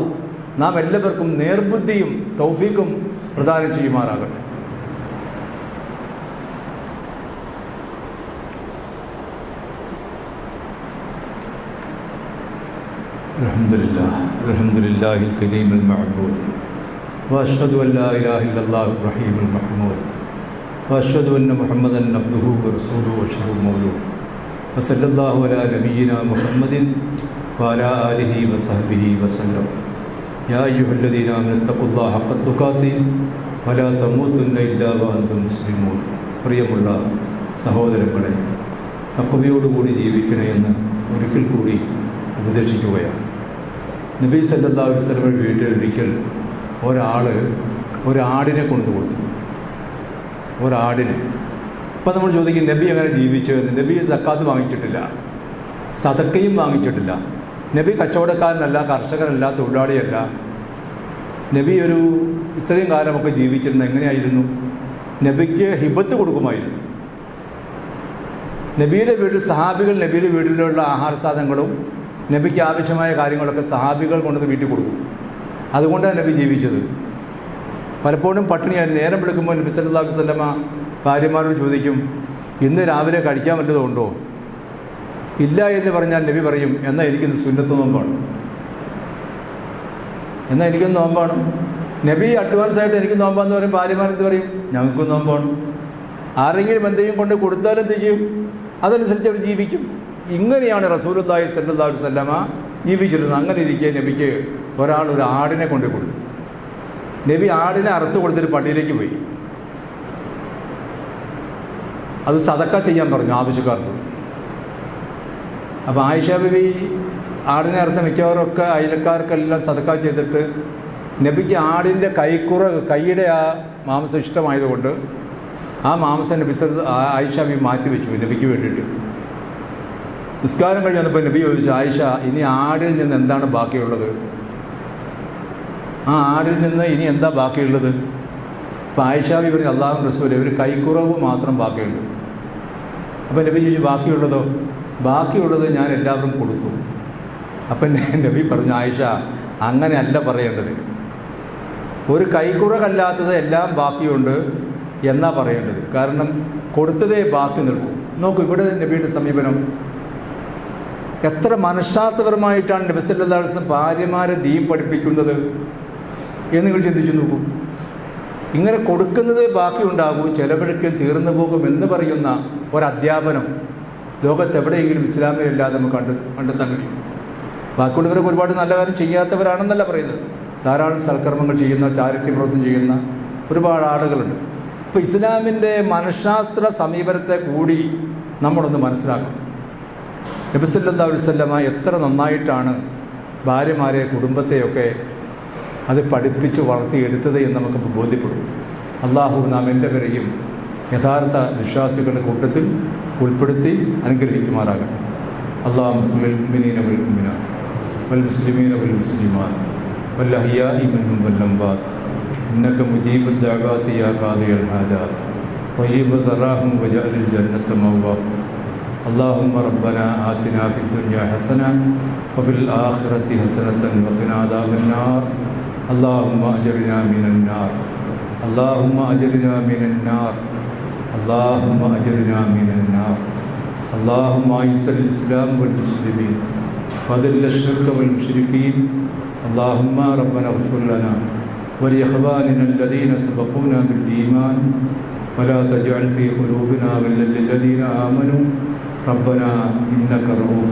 നാം എല്ലാവർക്കും നേർബുദ്ധിയും തൗഫീഖും പ്രദാനം ചെയ്യുമാറാകട്ടെ. അൽഹംദുലില്ലാഹിൽ കരീമിൽ മഅബൂദ് വഅശ്ഹദു അൻ ലാ ഇലാഹ ഇല്ലല്ലാഹു റഹീമുൽ മഹ്മൂദ് വഅശ്ഹദു അന്ന മുഹമ്മദൻ അബ്ദുഹു വറസൂലുഹു വശറഫുൽ മൗലൂദ് വസല്ലല്ലാഹു അലാ നബിയ്യിനാ മുഹമ്മദിൻ വഅലാ ആലിഹി വസഹ്ബിഹി വസല്ലം. യാ അയ്യുഹല്ലദീന ആമനൂ തഖുല്ലാഹ ഹഖ്ക തുഖാതിഹി വലാ തമൂതുന്ന ഇല്ലാ വഅൻതും മുസ്ലിമൂൻ. പ്രിയമുള്ള സഹോദരങ്ങളെ, തഖ്വയോടുകൂടി ജീവിക്കണമെന്ന് ഒരിക്കൽ കൂടി ഉപദേശിക്കുകയാണ്. നബി സല്ലല്ലാഹു അലൈഹി വസല്ലം വീട്ടിൽ ഒരിക്കൽ ഒരാടിനെ കൊണ്ടു കൊടുത്തു. ഒരാടിന്. അപ്പം നമ്മൾ ചോദിക്കും, നബി അങ്ങനെ ജീവിച്ചു എന്ന്. നബി സക്കാത്ത് വാങ്ങിച്ചിട്ടില്ല, സദക്കയും വാങ്ങിച്ചിട്ടില്ല. നബി കച്ചവടക്കാരനല്ല, കർഷകനല്ല, തൊഴിലാളിയല്ല. നബി ഇത്രയും കാലമൊക്കെ ജീവിച്ചിരുന്നത് എങ്ങനെയായിരുന്നു? നബിക്ക് ഹിബത്ത് കൊടുക്കുമായിരുന്നു. നബിയുടെ വീട്ടിൽ സഹാബികൾ നബിയുടെ വീട്ടിലുള്ള ആഹാര സാധനങ്ങളും നബിക്ക് ആവശ്യമായ കാര്യങ്ങളൊക്കെ സഹാബികൾ കൊണ്ടുവന്ന് വീട്ടിൽ കൊടുക്കും. അതുകൊണ്ടാണ് നബി ജീവിച്ചത്. പലപ്പോഴും പട്ടിണിയായിരുന്നു. നേരം വിളിക്കുമ്പോൾ നബി സല്ലല്ലാഹു അലൈഹി വസല്ലമ ഭാര്യമാരോട് ചോദിക്കും, ഇന്ന് രാവിലെ കഴിക്കാൻ വല്ലതും ഉണ്ടോ? ഇല്ല എന്ന് പറഞ്ഞാൽ നബി പറയും, എന്നാൽ എനിക്കിന്ന് സുന്നത്ത് നോമ്പാണ്, എന്നാൽ എനിക്കൊന്ന് നോമ്പാണ്. നബി അഡ്വാൻസ് ആയിട്ട് എനിക്ക് നോമ്പാന്ന് പറയും. ഭാര്യമാരെന്ത് പറയും? ഞങ്ങൾക്കും നോമ്പാണ്. ആരെങ്കിലും എന്തെങ്കിലും കൊണ്ട് കൊടുത്താലും എന്ത് ചെയ്യും? അതനുസരിച്ച് അവർ ജീവിക്കും. ഇങ്ങനെയാണ് റസൂലുള്ളാഹി സ്വല്ലല്ലാഹു അലൈഹി വസല്ലമ ജീവിച്ചിരുന്നത്. അങ്ങനെ ഇരിക്കെ നബിക്ക് ഒരാൾ ഒരു ആടിനെ കൊണ്ട് കൊടുത്തു. നബി ആടിനെ അറുത്ത് കൊടുത്തിട്ട് പള്ളിയിലേക്ക് പോയി. അത് സദക്ക ചെയ്യാൻ പറഞ്ഞു ആവശ്യക്കാർക്ക്. അപ്പോൾ ആയിഷ ബിബി ആടിനെ അറുത്ത മിക്കവാറൊക്കെ അയൽക്കാർക്കെല്ലാം സദക്ക ചെയ്തിട്ട് നബിക്ക് ആടിൻ്റെ കൈയുടെ ആ മാംസം ഇഷ്ടമായതുകൊണ്ട് ആ മാംസം നബി ആയിഷ ബിബി മാറ്റി വെച്ചു നബിക്ക് വേണ്ടിയിട്ട്. നിസ്കാരം കഴിഞ്ഞ് വന്നപ്പോൾ നബി ചോദിച്ചു, ആയിഷ, ഇനി ആടിൽ നിന്ന് എന്താണ് ബാക്കിയുള്ളത്? ആ ആടിൽ നിന്ന് ഇനി എന്താ ബാക്കിയുള്ളത്? അപ്പോൾ ആയിഷ ബിബി പറഞ്ഞു, അല്ലാഹു റസൂലേ, ഒരു കൈക്കുറവ് മാത്രം ബാക്കിയുണ്ട്. അപ്പോൾ നബി ചോദിച്ചു, ബാക്കിയുള്ളതോ? ബാക്കിയുള്ളത് ഞാൻ എല്ലാവരും കൊടുത്തു. അപ്പം നബി പറഞ്ഞു, ആയിഷ, അങ്ങനെയല്ല പറയേണ്ടത്. ഒരു കൈക്കുറകല്ലാത്തത് എല്ലാം ബാക്കിയുണ്ട് എന്നാ പറയേണ്ടത്. കാരണം കൊടുത്തതേ ബാക്കി നിൽക്കും. നോക്കൂ, ഇവിടെ നബിയുടെ സമീപനം എത്ര മനഃശാസ്ത്രപരമായിട്ടാണ് നബി സല്ലല്ലാഹു അലൈഹി വസല്ലം ഭാര്യമാരെ ദീൻ പഠിപ്പിക്കുന്നത് എന്ന് നിങ്ങൾ ചിന്തിച്ചു നോക്കൂ. ഇങ്ങനെ കൊടുക്കുന്നതേ ബാക്കി ഉണ്ടാകും, ചിലവഴിക്കും, തീർന്നു പോകും എന്ന് പറയുന്ന ഒരധ്യാപനം ലോകത്തെവിടെയെങ്കിലും ഇസ്ലാമിലല്ലാതെ നമുക്ക് കണ്ടെത്താൻ കഴിയും. ബാക്കിയുള്ളവരൊക്കെ ഒരുപാട് നല്ല കാര്യം ചെയ്യാത്തവരാണെന്നല്ല പറയുന്നത്. ധാരാളം സൽക്കർമ്മങ്ങൾ ചെയ്യുന്ന, ചാരിറ്റി പ്രവർത്തനം ചെയ്യുന്ന ഒരുപാട് ആളുകളുണ്ട്. അപ്പോൾ ഇസ്ലാമിൻ്റെ മനഃശാസ്ത്ര സമീപനത്തെ കൂടി നമ്മളൊന്ന് മനസ്സിലാക്കണം. നബി സല്ലല്ലാഹു അലൈഹി വസല്ലമ എത്ര നന്നായിട്ടാണ് ഭാര്യമാരെ, കുടുംബത്തെയൊക്കെ അത് പഠിപ്പിച്ച് വളർത്തിയെടുത്തത് എന്ന് നമുക്ക് ബോധ്യപ്പെടും. അള്ളാഹു നാം എല്ലാവരെയും യഥാർത്ഥ വിശ്വാസികളുടെ കൂട്ടത്തിൽ ഉൾപ്പെടുത്തി അനുഗ്രഹിക്കുമാറാകട്ടെ. അല്ലാഹുമ്മ ലിൽ മുഅ്മിനീന വൽ മുഅ്മിനാത്ത് വൽ മുസ്ലിമീന വൽ മുസ്ലിമാത്ത് വൽ അഹ്യാഇ മിൻഹും വൽ അംവാത്ത് ഇന്നക മുജീബുദ് ദഅവാതി യാ ഖാദിയൽ ഹാജാത്ത് ത്വയ്യിബ് ദറാഹും വജഅലിൽ ജന്നത മഅവാഹും. اللهم ربنا آتنا في الدنيا حسنة وفي الآخرة حسنة وقنا عذاب النار. اللهم أجرنا من النار. اللهم أجرنا من النار. اللهم أجرنا من النار. اللهم أعز الإسلام والمسلمين وأذل الشرك والمشركين. اللهم ربنا اغفر لنا ولإخواننا الذين سبقونا بالإيمان ولا تجعل في قلوبنا غلا للذين آمنوا ربنا إنك رؤوف